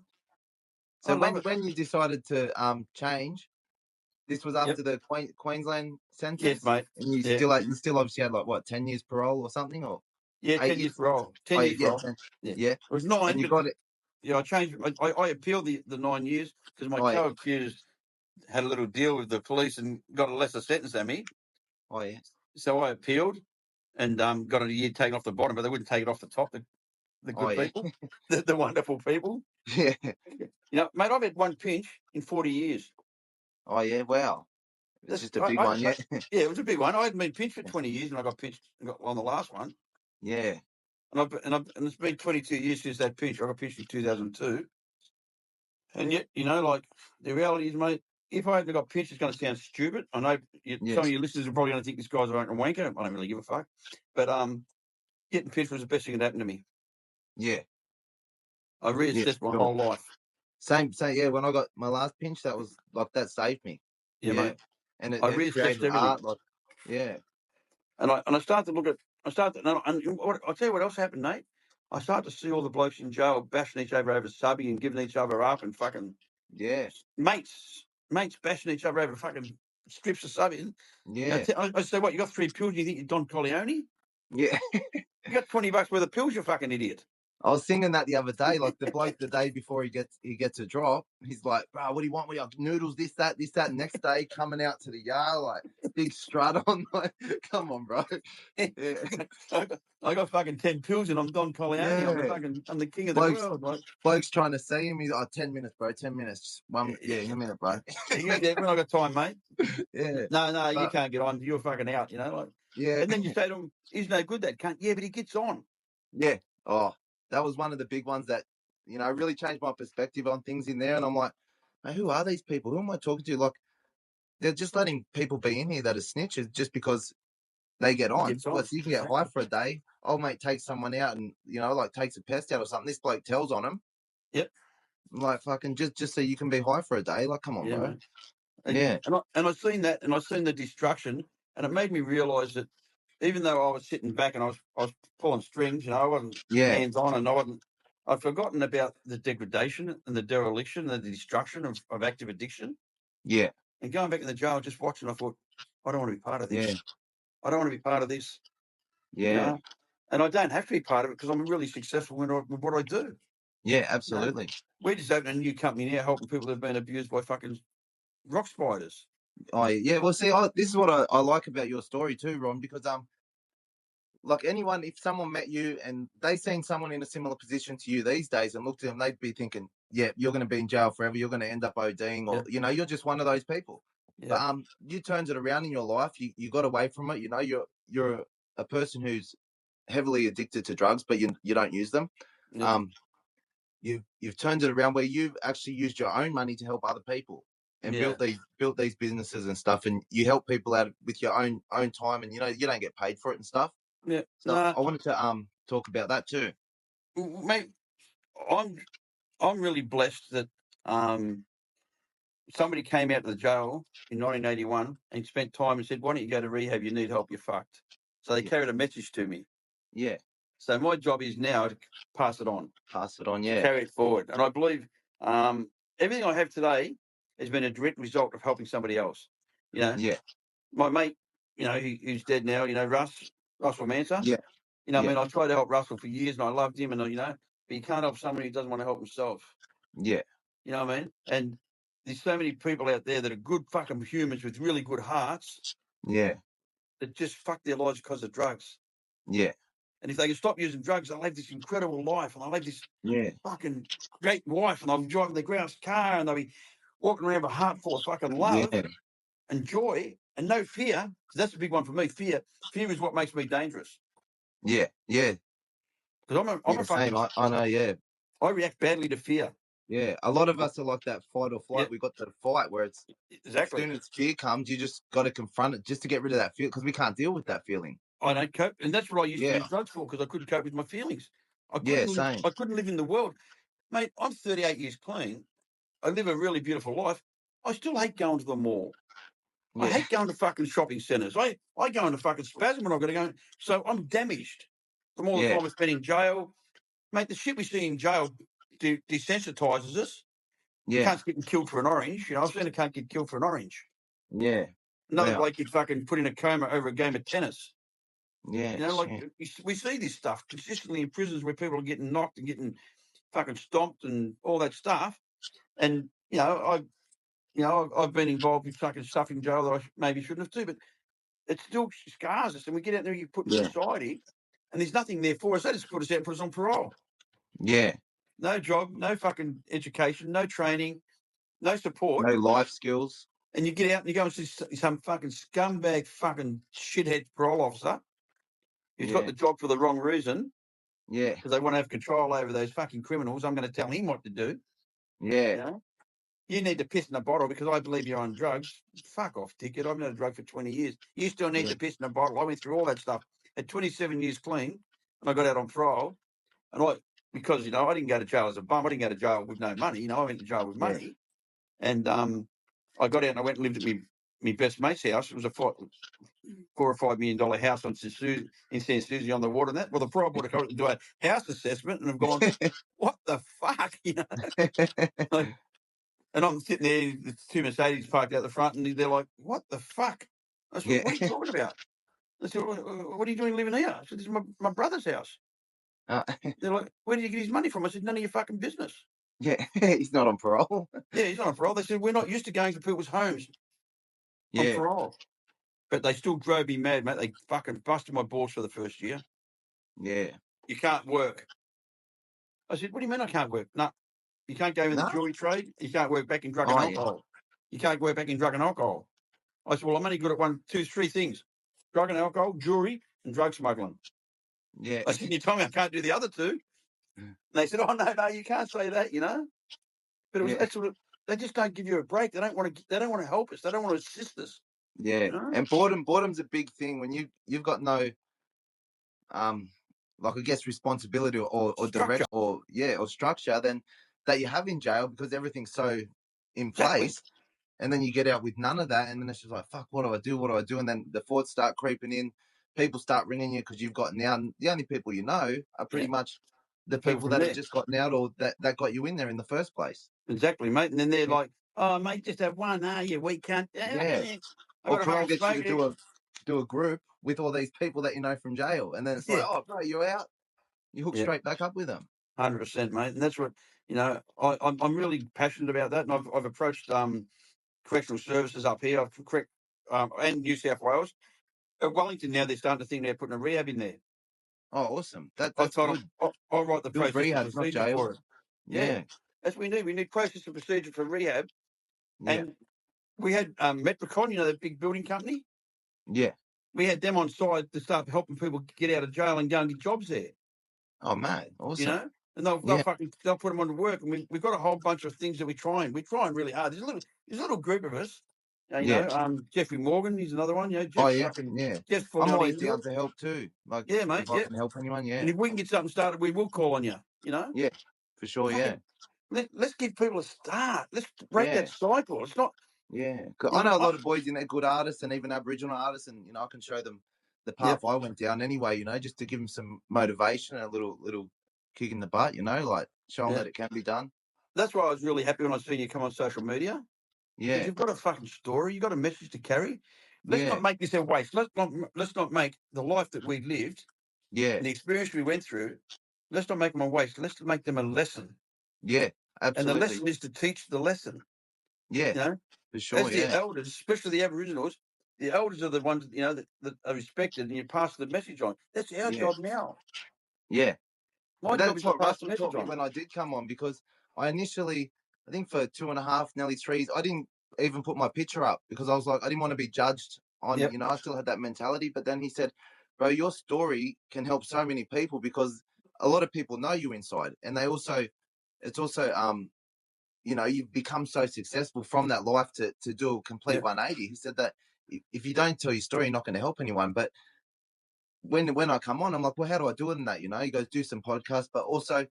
So when you decided to change, this was after the Queensland sentence? Yes, mate. And you still obviously had like what, 10 years parole or something, or 10 years parole. 10 years parole. Yeah. It was 9. And you got it. Yeah, I changed. I appealed the 9 years because my co-accused had a little deal with the police and got a lesser sentence than me. Oh yeah. So I appealed and got a year taken off the bottom, but they wouldn't take it off the top. The good people, the wonderful people. Yeah. You know, mate, I've had one pinch in 40 years. Oh yeah, wow. It's just a big one, yeah. Yeah, it was a big one. I hadn't been pinched for 20 years, and I got pinched on the last one. Yeah. And it's been 22 years since that pinch. I got pinched in 2002. And yet, you know, like, the reality is, mate, if I hadn't got pinched, it's going to sound stupid. I know some of your listeners are probably going to think this guy's a wanker. I don't really give a fuck. But getting pinched was the best thing that happened to me. Yeah. I reassessed my whole life. Same, yeah. When I got my last pinch, that was like, that saved me. Yeah, mate. And I reassessed everything. Art, like, yeah. And I started to look at, I'll tell you what else happened, Nate. I started to see all the blokes in jail bashing each other over subby and giving each other up and fucking mates bashing each other over fucking strips of subby. Yeah. I say, what, you got 3 pills? You think you're Don Corleone? Yeah. You got $20 worth of pills, you fucking idiot. I was singing that the other day, like the bloke the day before he gets a drop, he's like, bro, what do you want? Noodles, this, that. Next day, coming out to the yard, like big strut on, like, come on, bro. Yeah. I got fucking 10 pills and I'm Don Corleone. Yeah. I'm the king of the world. Like. Bloke's trying to see him. He's like, 10 minutes, bro. 10 minutes. In a minute, bro. Yeah, when I got time, mate. Yeah. No, you can't get on. You're fucking out, you know. Like. Yeah. And then you say to him, he's no good, that cunt. Yeah, but he gets on. Yeah. Oh, that was one of the big ones that, you know, really changed my perspective on things in there. And I'm like, man, who are these people? Who am I talking to? Like, they're just letting people be in here that are snitches just because they get on. Like, you can get high for a day. Old mate takes someone out and, you know, like takes a pest out or something. This bloke tells on him. Yep. Like, fucking just so you can be high for a day. Like, come on, bro. Man. And I seen that, and I seen the destruction, and it made me realise that even though I was sitting back and I was pulling strings, you know, I wasn't hands on, and I'd forgotten about the degradation and the dereliction and the destruction of active addiction. Yeah. And going back in the jail, just watching, I thought, I don't want to be part of this. Yeah. I don't want to be part of this. Yeah. You know? And I don't have to be part of it because I'm really successful with what I do. Yeah, absolutely. You know? We're just opening a new company now, helping people that have been abused by fucking rock spiders. Oh yeah, well, see, this is what I like about your story too, Ron, because like anyone, if someone met you and they seen someone in a similar position to you these days and looked at them, they'd be thinking, yeah, you're going to be in jail forever. You're going to end up ODing, or, you know, you're just one of those people. Yeah. But you turned it around in your life. You got away from it. You know, you're a person who's heavily addicted to drugs, but you don't use them. Yeah. You've turned it around where you've actually used your own money to help other people and built these businesses and stuff, and you help people out with your own time, and you know you don't get paid for it and stuff. Yeah. So I wanted to talk about that too. Mate, I'm really blessed that somebody came out of the jail in 1981 and spent time and said, "Why don't you go to rehab? You need help. You're fucked." So they carried a message to me. Yeah. So my job is now to pass it on. Yeah. Carry it forward. And I believe everything I have today has been a direct result of helping somebody else. You know? Yeah. My mate, you know, who's dead now, you know, Russell Manser. Yeah. You know, I mean, I tried to help Russell for years and I loved him, and, you know, but you can't help somebody who doesn't want to help himself. Yeah. You know what I mean? And there's so many people out there that are good fucking humans with really good hearts. Yeah. That just fuck their lives because of drugs. Yeah. And if they can stop using drugs, they'll have this incredible life, and they'll have this fucking great wife, and they'll be driving their grouse car, and they'll be walking around with a heart full of fucking love and joy and no fear. That's the big one for me. Fear is what makes me dangerous. Yeah. Yeah. Because I'm a fucking. I know. Yeah. I react badly to fear. Yeah, a lot of us are like that fight or flight. We got the fight where it's exactly as soon as fear comes, you just got to confront it just to get rid of that feel, because we can't deal with that feeling. I don't cope, and that's what I used to use drugs for, because I couldn't cope with my feelings. I couldn't live in the world, mate. I'm 38 years clean. I live a really beautiful life. I still hate going to the mall. I hate going to fucking shopping centres. I go into fucking spasm when I've got to go. So I'm damaged from all the time I spent in jail. Mate, the shit we see in jail desensitizes us. You can't get killed for an orange. You know, I've seen a cunt get killed for an orange. Yeah. Another bloke get fucking put in a coma over a game of tennis. Yeah. You know, like we see this stuff consistently in prisons where people are getting knocked and getting fucking stomped and all that stuff. And, you know, I've been involved with fucking stuff in jail that I maybe shouldn't have too, but it still scars us. And we get out there, you put in society, and there's nothing there for us. They just put us out and put us on parole. Yeah. No job, no fucking education, no training, no support. No life skills. And you get out and you go and see some fucking scumbag fucking shithead parole officer who's got the job for the wrong reason. Yeah. Because they want to have control over those fucking criminals. I'm going to tell him what to do. Yeah. You know? You need to piss in a bottle because I believe you're on drugs. Fuck off, dickhead. I've been on a drug for 20 years. You still need to piss in a bottle. I went through all that stuff. At 27 years clean, and I got out on parole. And because, you know, I didn't go to jail as a bum. I didn't go to jail with no money. You know, I went to jail with money. And I got out and I went and lived at my best mate's house. It was a $4 or $5 million house in San Susie on the water. And that, well, the parole board have do a house assessment and have gone, what the fuck? You know? And I'm sitting there, the two Mercedes parked out the front, and they're like, what the fuck? I said, what are you talking about? I said, what are you doing living here? I said, this is my brother's house. They're like, where did you get his money from? I said, none of your fucking business. Yeah, he's not on parole. Yeah, he's not on parole. They said, we're not used to going to people's homes on parole. But they still drove me mad, mate. They fucking busted my balls for the first year. Yeah. You can't work. I said, what do you mean I can't work? No. You can't go in the jewelry trade. You can't work back in drug and alcohol. You can't work back in drug and alcohol. I said, well, I'm only good at 3 things. Drug and alcohol, jewelry, and drug smuggling. Yeah. I said, you tell me I can't do the other 2. And they said, oh, no, you can't say that, you know. But it was that sort of, they just don't give you a break. They don't want to help us. They don't want to assist us. Yeah. You know? And boredom's a big thing when you've got no like I guess responsibility or direction or structure then that you have in jail, because everything's so in place, and then you get out with none of that, and then it's just like, fuck, what do I do? And then the thoughts start creeping in. People start ringing you because you've got now. The only people you know are pretty much the people that have just gotten out or that got you in there in the first place. Exactly, mate. And then they're like, oh, mate, just have one, we can't. Or parole gets you to do a group with all these people that you know from jail, and then it's like, oh, bro, you're out. You hook straight back up with them. 100%, mate. And that's what, you know, I'm really passionate about that. And I've approached correctional services up here, and New South Wales. At Wellington now, they're starting to think they're putting a rehab in there. Oh, awesome. I That's thought good. I'll write the Build process and rehab, not procedure jail. for it. Yeah. That's what we need. We need process and procedure for rehab. Yeah. And we had Metricon, you know, that big building company. Yeah. We had them on side to start helping people get out of jail and go and get jobs there. Oh, man. Awesome. You know? And they'll put them on to work. And we've got a whole bunch of things that we're trying really hard. There's a little group of us. You know, Jeffrey Morgan, he's another one. You know, Jeff's fully I'm on always his down to help too. Like, yeah, mate. if I can help anyone, And if we can get something started, we will call on you. You know? Yeah, for sure. Fucking, let's give people a start. Let's break that cycle. It's not. Yeah, I know a lot of boys in there, good artists and even Aboriginal artists, and you know I can show them the path I went down anyway. You know, just to give them some motivation and a little kick in the butt. You know, like show them that it can be done. That's why I was really happy when I seen you come on social media. Yeah, because you've got a fucking story. You've got a message to carry. Let's not make this a waste. Let's not make the life that we lived. And the experience we went through. Let's not make them a waste. Let's make them a lesson. Yeah, absolutely. And the lesson is to teach the lesson. Yeah, you know, for sure. As the elders, especially the Aboriginals, the elders are the ones you know that are respected, and you pass the message on. That's our job now. Yeah, my job is what to pass Russell the taught message me on. when I did come on, because I initially, I think for 2.5, nearly 3, I didn't even put my picture up because I was like, I didn't want to be judged on, you know, I still had that mentality. But then he said, bro, your story can help so many people because a lot of people know you inside. And they also, it's also, you know, you've become so successful from that life to do a complete 180. He said that if you don't tell your story, you're not going to help anyone. But when I come on, I'm like, well, how do I do it in that? You know, he goes, do some podcasts, but also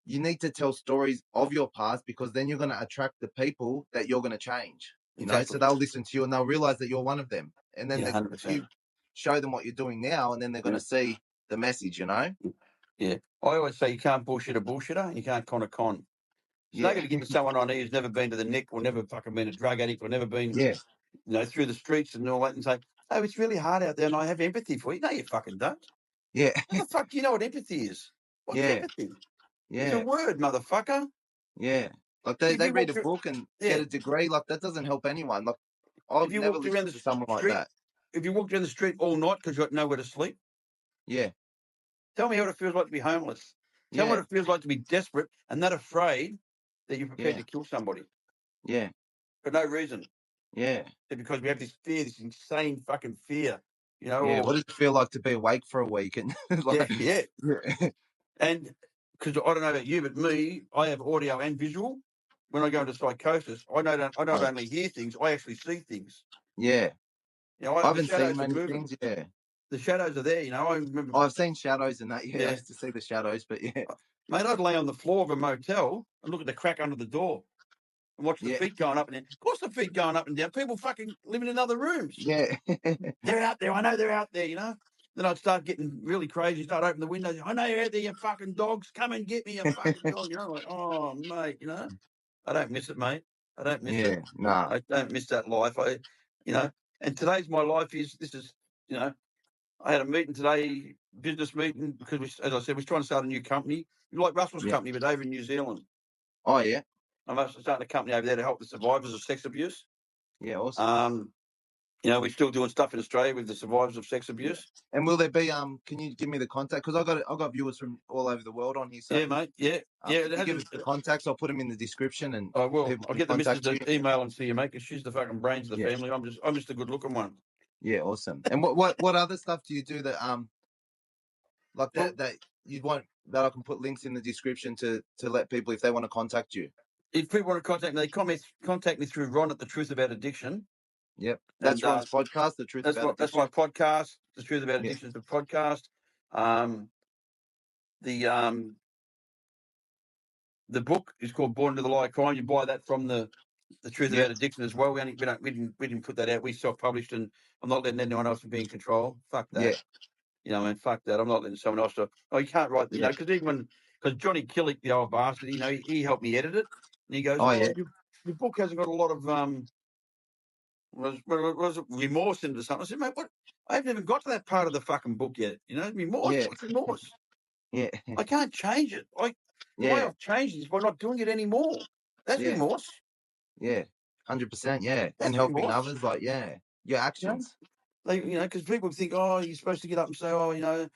you need to tell stories of your past because then you're going to attract the people that you're going to change. You know, so they'll listen to you and they'll realize that you're one of them. And then you show them what you're doing now, and then they're going to see the message. You know. Yeah, I always say you can't bullshit a bullshitter, and you can't con a con. It's not going to get to someone on here who's never been to the Nick or never fucking been a drug addict or never been, you know, through the streets and all that, and say, "Oh, it's really hard out there, and I have empathy for you." No, you fucking don't. Yeah. How the fuck do you know what empathy is? What's empathy? It's a word, motherfucker. Yeah. Like they read a book and get a degree. Like that doesn't help anyone. Like I've never listened to someone like that. If you walk down the street all night because you've got nowhere to sleep, tell me what it feels like to be homeless. Tell me what it feels like to be desperate and not afraid that you're prepared to kill somebody. Yeah. For no reason. Yeah. Because we have this fear, this insane fucking fear. You know. Yeah. What does it feel like to be awake for a week? And like, And because I don't know about you, but me, I have audio and visual. When I go into psychosis, I not only hear things, I actually see things. Yeah. You know, I haven't seen many things. Yeah. The shadows are there. You know, I remember. I've seen shadows and that. Yeah, I used to see the shadows, but mate, I'd lay on the floor of a motel and look at the crack under the door and watch the feet going up and down. Of course, the feet going up and down. People fucking living in other rooms. Yeah. They're out there. I know they're out there. You know. Then I'd start getting really crazy, start opening the windows. I know you're out there, you fucking dogs. Come and get me, you fucking dog. You know, like, oh, mate, you know. I don't miss it, mate. I don't miss it. Nah. I don't miss that life. You know, and today's my life this is, you know, I had a meeting today, business meeting, because, as I said, we're trying to start a new company. Like Russell's company, but over in New Zealand. Oh, yeah. I'm starting a company over there to help the survivors of sex abuse. Yeah, awesome. You know, we're still doing stuff in Australia with the survivors of sex abuse. And will there be can you give me the contact? Because I've got viewers from all over the world on here. So yeah, mate. Yeah. Give us the contacts. I'll put them in the description, and I will. I'll get the missus to email them to you, mate, because she's the fucking brains of the family. I'm just a good looking one. Yeah, awesome. And what other stuff do you do that like that you'd want that I can put links in the description to let people, if they want to contact you? If people want to contact me, they contact me through Ron at The Truth About Addiction. Yep. That's Ron's podcast, The Truth About Addiction. That's my podcast, The Truth About Addiction is the podcast. The book is called Born into the Light of Crime. You buy that from the Truth About Addiction as well. We didn't put that out. We self-published, and I'm not letting anyone else be in control. Fuck that. Yeah. You know, man, fuck that. I'm not letting someone else you can't write, you know, because Johnny Killick, the old bastard, you know, he helped me edit it. And he goes, your book hasn't got a lot of was it remorse into something? I said, mate, what? I haven't even got to that part of the fucking book yet. You know, remorse. Yeah. What's remorse? Yeah. I can't change it. The way I've changed it is by not doing it anymore. That's remorse. Yeah, 100%. Yeah, and helping others, like your actions. You know, because people think, oh, you're supposed to get up and say, oh, you know,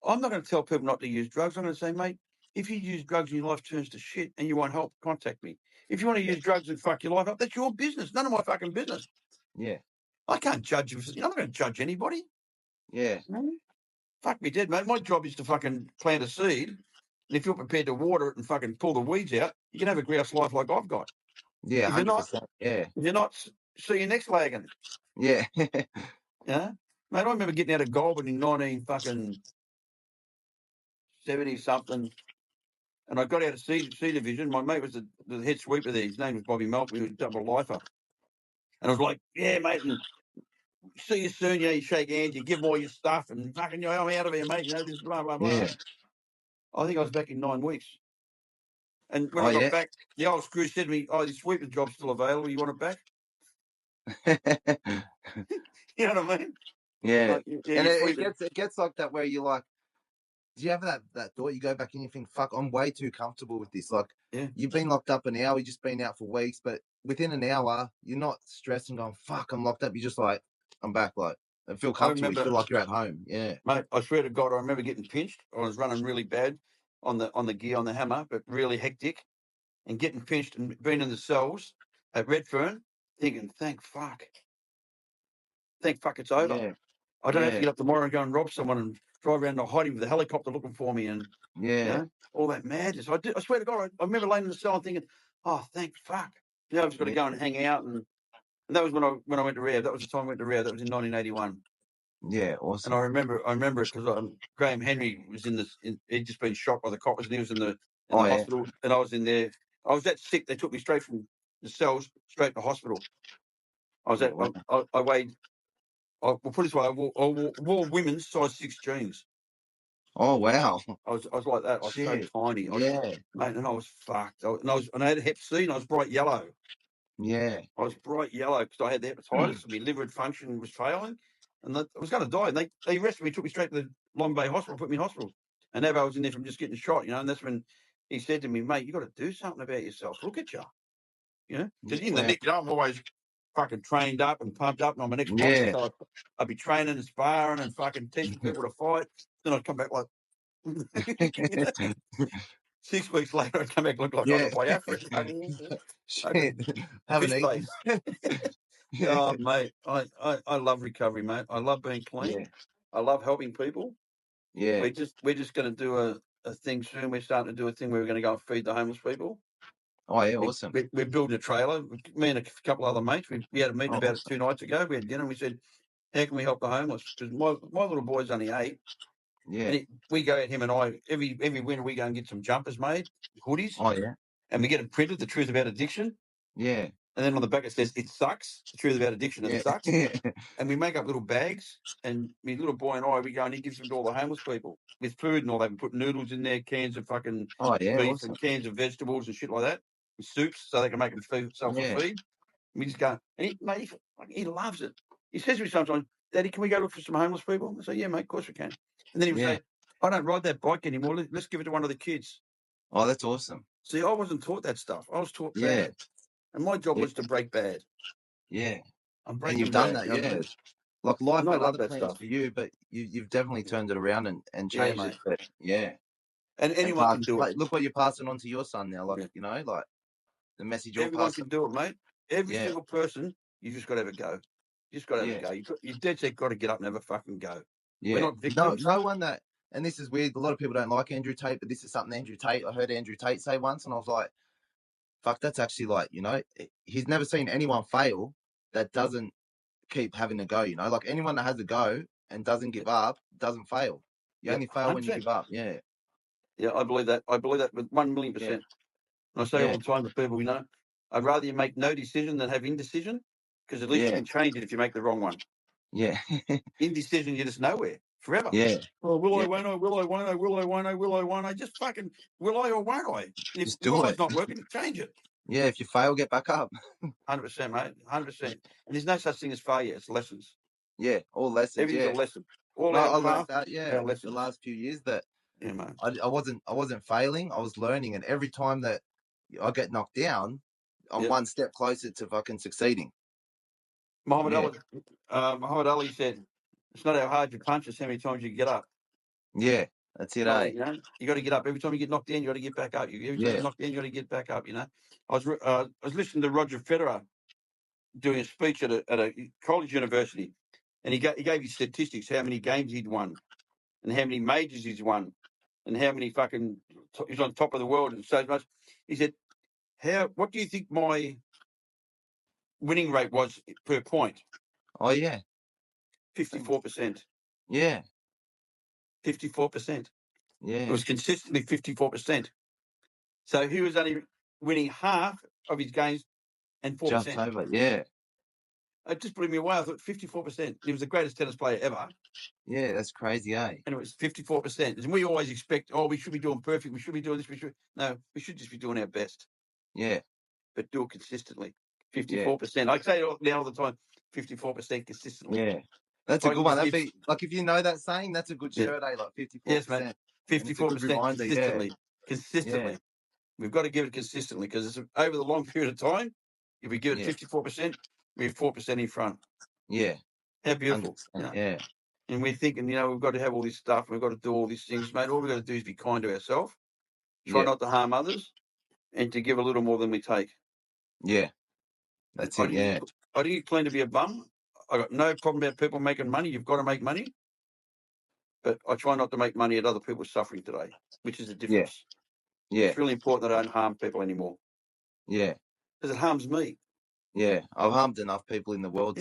I'm not going to tell people not to use drugs. I'm going to say, mate, if you use drugs and your life turns to shit and you want help, contact me. If you want to use drugs and fuck your life up, that's your business. None of my fucking business. Yeah. I can't judge you. I'm not going to judge anybody. Yeah. Fuck me dead, mate. My job is to fucking plant a seed. And if you're prepared to water it and fucking pull the weeds out, you can have a grouse life like I've got. Yeah, If you're 100%. not, Yeah. if you're not, see you next wagon. Yeah. Yeah. Mate, I remember getting out of Goulburn in 1970 something. And I got out of C division. My mate was the head sweeper there. His name was Bobby Malcolm. He was a double lifer. And I was like, yeah, mate, and see you soon. You shake hands, you give them all your stuff, and fucking, I'm out of here, mate. This blah, blah, blah. Yeah. I think I was back in 9 weeks. And when Oh, I got yeah. back, the old screw said to me, the sweeper job's still available. You want it back? You know what I mean? Yeah. And it gets like that where you're like, do you have that thought? You go back and you think, fuck, I'm way too comfortable with this. Like, you've been locked up an hour, you've just been out for weeks, but within an hour, you're not stressed and going, fuck, I'm locked up. You're just like, I'm back, like, I feel comfortable. You feel like you're at home. Yeah. Mate, I swear to God, I remember getting pinched. I was running really bad on the gear, on the hammer, but really hectic, and getting pinched and being in the cells at Redfern, thinking, thank fuck it's over. Yeah. I don't have to get up tomorrow and go and rob someone and drive around and hide him with a helicopter looking for me and all that madness. I swear to God, I remember laying in the cell and thinking, oh, thank fuck. I've just got to go and hang out. And that was when I went to rehab. That was the time I went to rehab. That was in 1981. Yeah, awesome. And I remember it because Graham Henry was he'd just been shot by the coppers and he was in the hospital. And I was in there. I was that sick. They took me straight from the cells straight to hospital. I weighed, we'll put it this way, I wore women's size 6 jeans. Oh, wow. I was like that. I was so tiny. Mate, and I was fucked. And I had hep C and I was bright yellow. Yeah. I was bright yellow because I had the hepatitis and my liver function was failing. And I was going to die. And they arrested me, took me straight to the Long Bay Hospital, put me in hospital. And Abbo was in there from just getting shot, and that's when he said to me, mate, you got to do something about yourself. Look at you. Because in the nick, I'm always fucking trained up and pumped up, and I'm an ex-boxer, so I'd be training and sparring and fucking teaching people to fight. Then I'd come back like 6 weeks later, I'd come back look like I'm by Africa. Have an eat. Oh, mate, I love recovery, mate. I love being clean. Yeah. I love helping people. Yeah. We're just going to do a thing soon. We're starting to do a thing where we're going to go and feed the homeless people. Oh, yeah, awesome. We're building a trailer. Me and a couple other mates, we had a meeting about it 2 nights ago. We had dinner and we said, how can we help the homeless? Because my little boy's only 8. Yeah. And we go out, him and I, every winter we go and get some jumpers made, hoodies. Oh, yeah. And we get them printed, The Truth About Addiction. Yeah. And then on the back it says, it sucks, the truth about addiction, it sucks. And we make up little bags, and my little boy and I, we go and he gives them to all the homeless people with food and all that. We put noodles in there, cans of fucking beef and cans of vegetables and shit like that, with soups, so they can make themselves a feed. And we just go, and he loves it. He says to me sometimes, Daddy, can we go look for some homeless people? I say, yeah, mate, of course we can. And then he would say, I don't ride that bike anymore. Let's give it to one of the kids. Oh, that's awesome. See, I wasn't taught that stuff. I was taught bad. And my job was to break bad. Yeah. I'm breaking and you've bad, done that, Like life had other plans stuff for you, but you've definitely turned it around and changed it. But and anyone can do it. Look what you're passing on to your son now. Like, like the message you're Everyone passing. can do it, mate. Every single person, you just got to have a go. You just got to have a go. You dead set got to get up and have a fucking go. Yeah. We're not victims. No one that, and this is weird, a lot of people don't like Andrew Tate, but this is something I heard Andrew Tate say once, and I was like, fuck, that's actually like, he's never seen anyone fail that doesn't keep having a go, like anyone that has a go and doesn't give up doesn't fail. You only fail 100%. When you give up. Yeah, I believe that. I believe that with 1,000,000%. And I say all the time to people, I'd rather you make no decision than have indecision, because at least you can change it if you make the wrong one. Yeah. Indecision, you're just nowhere forever. Yeah. Well, will I, won't I, will I, won't I, will I, won't I, will I, won't I? Just fucking, will I or won't I? And if will I's not working, change it. Yeah, if you fail, get back up. 100%, mate. 100%. And there's no such thing as failure. It's lessons. Yeah, all lessons. Everything's a lesson. I learned that. The last few years that mate. I wasn't failing. I was learning, and every time that I get knocked down, I'm one step closer to fucking succeeding. Muhammad Ali said, "It's not how hard you punch; it's how many times you get up." Yeah, that's it, eh? You know, you got to get up. Every time you get knocked down, you got to get back up. Every time you get knocked down, you got to get back up. You know, I was listening to Roger Federer doing a speech at a college university, and he gave his statistics, how many games he'd won, and how many majors he's won, and how many fucking he's on top of the world and so much. He said, what do you think my winning rate was per point? Oh yeah, 54%. Yeah, 54%. yeah. It was consistently 54%. So he was only winning half of his games and 4%. Just over, yeah. It just blew me away. I thought 54%. He was the greatest tennis player ever. Yeah, that's crazy, eh? And it was 54%. And we always expect, we should be doing perfect. We should be doing this. No, we should just be doing our best. Yeah. But do it consistently. 54%. I say it now all the time, 54% consistently. Yeah. That's a good one. That'd be like, if you know that saying, that's a good shirt, eh? Like 54%. Yes, mate. 54% consistently. Yeah. Consistently. Yeah. We've got to give it consistently, because it's over the long period of time. If we give it 54%, we're 4% in front. Yeah. How beautiful. You know? Yeah. And we're thinking, we've got to have all this stuff. We've got to do all these things, mate. All we've got to do is be kind to ourselves, try not to harm others, and to give a little more than we take. Yeah. That's it, yeah. I think it's clean to be a bum. I got no problem about people making money. You've got to make money. But I try not to make money at other people's suffering today, which is the difference. Yeah. It's really important that I don't harm people anymore. Yeah. Because it harms me. Yeah. I've harmed enough people in the world.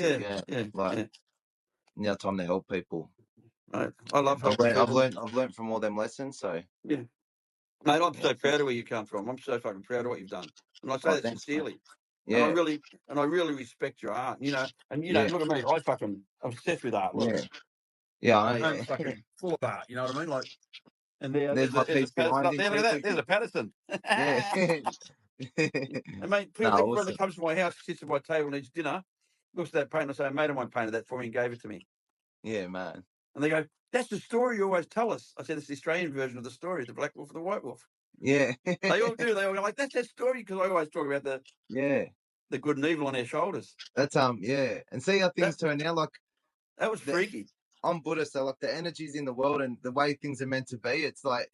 Now time to help people. Right. I love helping people. I've learned from all them lessons, so. Yeah. Mate, I'm so proud of where you come from. I'm so fucking proud of what you've done. And I say that sincerely. Yeah. And I really respect your art, And look at me, I'm obsessed with art. Look. Yeah. I'm fucking full of art, you know what I mean? Like, and there's a behind there, look at that. There's a Paddison. Yeah. And mate, everyone that comes to my house, sits at my table and eats dinner, looks at that paint and I say, a mate of mine painted that for me and gave it to me. Yeah, man. And they go, that's the story you always tell us. I said, it's the Australian version of the story, the black wolf and the white wolf. Yeah. They all do. They all go like, that's that story, because I always talk about the good and evil on our shoulders. That's yeah. And see how things turn out. Like, that was freaky. I'm Buddhist, so like the energies in the world and the way things are meant to be, it's like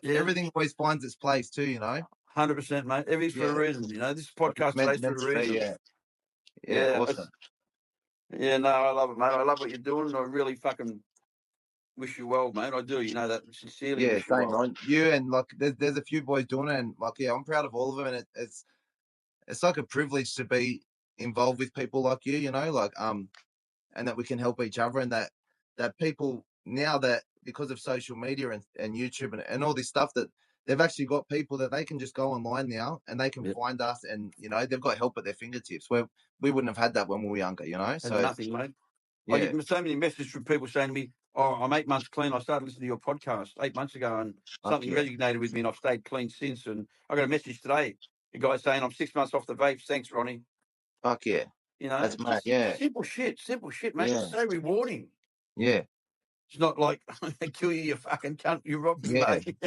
everything always finds its place too, 100%, mate. Everything's for a reason, This podcast today's for a reason. Yeah, awesome. Yeah, no, I love it, mate. I love what you're doing. I really fucking wish you well, mate. I do. You know that sincerely. Yeah, same, Ron. You and like, there's a few boys doing it, and like, I'm proud of all of them, and it's like a privilege to be involved with people like you, like and that we can help each other, and that people now, that because of social media and YouTube and all this stuff, that they've actually got people that they can just go online now and they can find us, and they've got help at their fingertips, where we wouldn't have had that when we were younger, So nothing, mate. I get so many messages from people saying to me, I'm 8 months clean. I started listening to your podcast 8 months ago, and something resonated with me, and I've stayed clean since. And I got a message today, a guy saying, I'm 6 months off the vapes. Thanks, Ronnie. Fuck yeah. That's mad, Simple shit, mate. It's so rewarding. Yeah. It's not like, they kill you, you fucking cunt, you rob me, mate.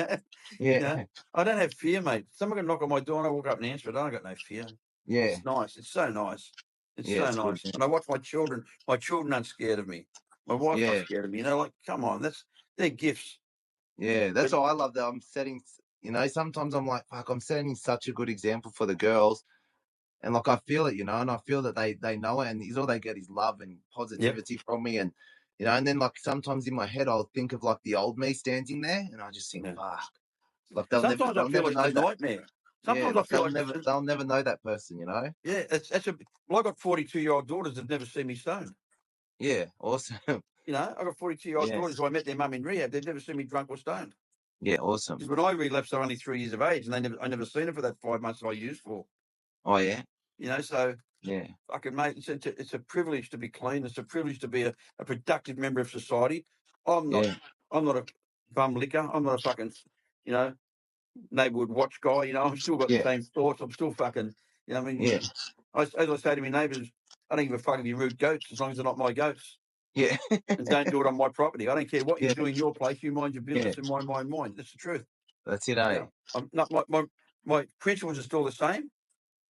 Yeah. I don't have fear, mate. Someone can knock on my door and I walk up and answer it. I don't got no fear. Yeah. It's nice. It's so nice. It's so nice. Good, and I watch my children. My children aren't scared of me. My wife's not scared of me. Like, come on, they're gifts. Yeah, that's why I love that. I'm setting, sometimes I'm like, fuck, I'm setting such a good example for the girls. And like, I feel it, and I feel that they know it, and all they get is love and positivity from me. And, and then like sometimes in my head, I'll think of like the old me standing there, and I just think, fuck. Like sometimes I feel it's a nightmare. Sometimes I feel like they'll never know that person, Yeah, I got 42-year-old daughters that never seen me stoned. Yeah, awesome. I got 42-year-old daughters who I met their mum in rehab. They've never seen me drunk or stoned. Yeah, awesome. Because when I relapsed, I was only 3 years of age, and I never seen it for that 5 months that I used for. Oh yeah. So fucking mate, it's a privilege to be clean. It's a privilege to be a productive member of society. I'm not a bum licker. I'm not a fucking, neighbourhood watch guy. I've still got the same thoughts. I'm still fucking, as I say to my neighbours, I don't give a fuck if you root goats as long as they're not my goats. Yeah. And don't do it on my property. I don't care what you do in your place. You mind your business and mine. That's the truth. That's it, eh? I'm not, my principles are still the same,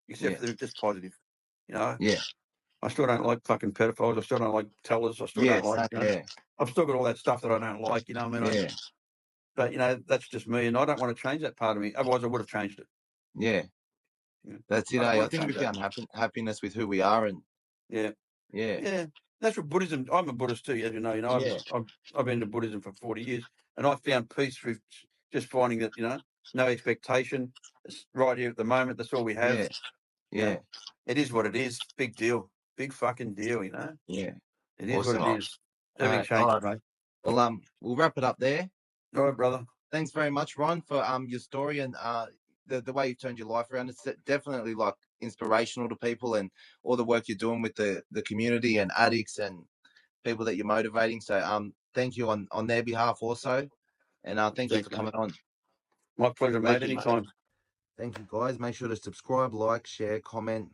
except for they're just positive. Yeah. I still don't like fucking pedophiles. I still don't like tellers. I still don't like, I've still got all that stuff that I don't like, you know what I mean? But, you know, that's just me, and I don't want to change that part of me. Otherwise, I would have changed it. Yeah. That's it. I think we found happiness with who we are, and yeah. That's what Buddhism. I'm a Buddhist too, as you know. You know, I've been to Buddhism for 40 years, and I found peace through just finding that, you know, no expectation. It's right here at the moment. That's all we have. Yeah. It is what it is. Big deal. Big fucking deal. You know. Yeah. It is what it is. Everything changes, mate. Well, we'll wrap it up there. All right, brother. Thanks very much, Ron, for your story and the way you've turned your life around. It's definitely like inspirational to people, and all the work you're doing with the community and addicts and people that you're motivating. So thank you on their behalf also, and thank you for coming on. My pleasure, mate. Anytime. Thank you, guys. Make sure to subscribe, like, share, comment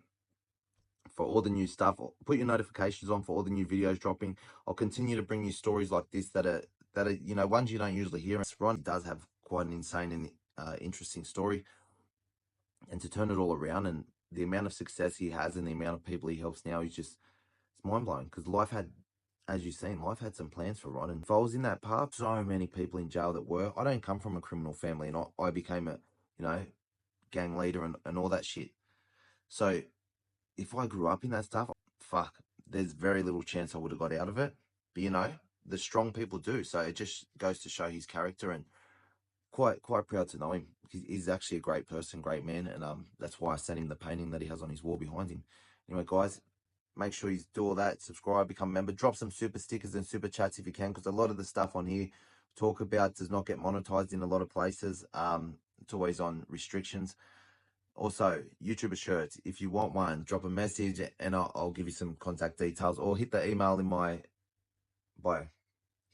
for all the new stuff. Put your notifications on for all the new videos dropping. I'll continue to bring you stories like this that are you know, ones you don't usually hear. Ron does have quite an insane and interesting story, and to turn it all around and the amount of success he has and the amount of people he helps now is just, it's mind-blowing, because life had, as you've seen, life had some plans for Ron, and if I was in that path, so many people in jail that were. I don't come from a criminal family, and I became a, you know, gang leader and all that shit. So if I grew up in that stuff, fuck, there's very little chance I would have got out of it. But, you know, the strong people do. So it just goes to show his character, and quite proud to know him. He's actually a great person, great man, and that's why I sent him the painting that he has on his wall behind him. Anyway, guys, make sure you do all that. Subscribe, become a member, drop some super stickers and super chats if you can, because a lot of the stuff on here talk about does not get monetized in a lot of places. It's always on restrictions. Also, YouTuber shirts, if you want one, drop a message and I'll give you some contact details, or hit the email in my bio.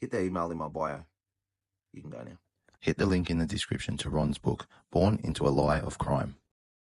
Hit the email in my bio. You can go now. Hit the link in the description to Ron's book, Born into a Lie of Crime.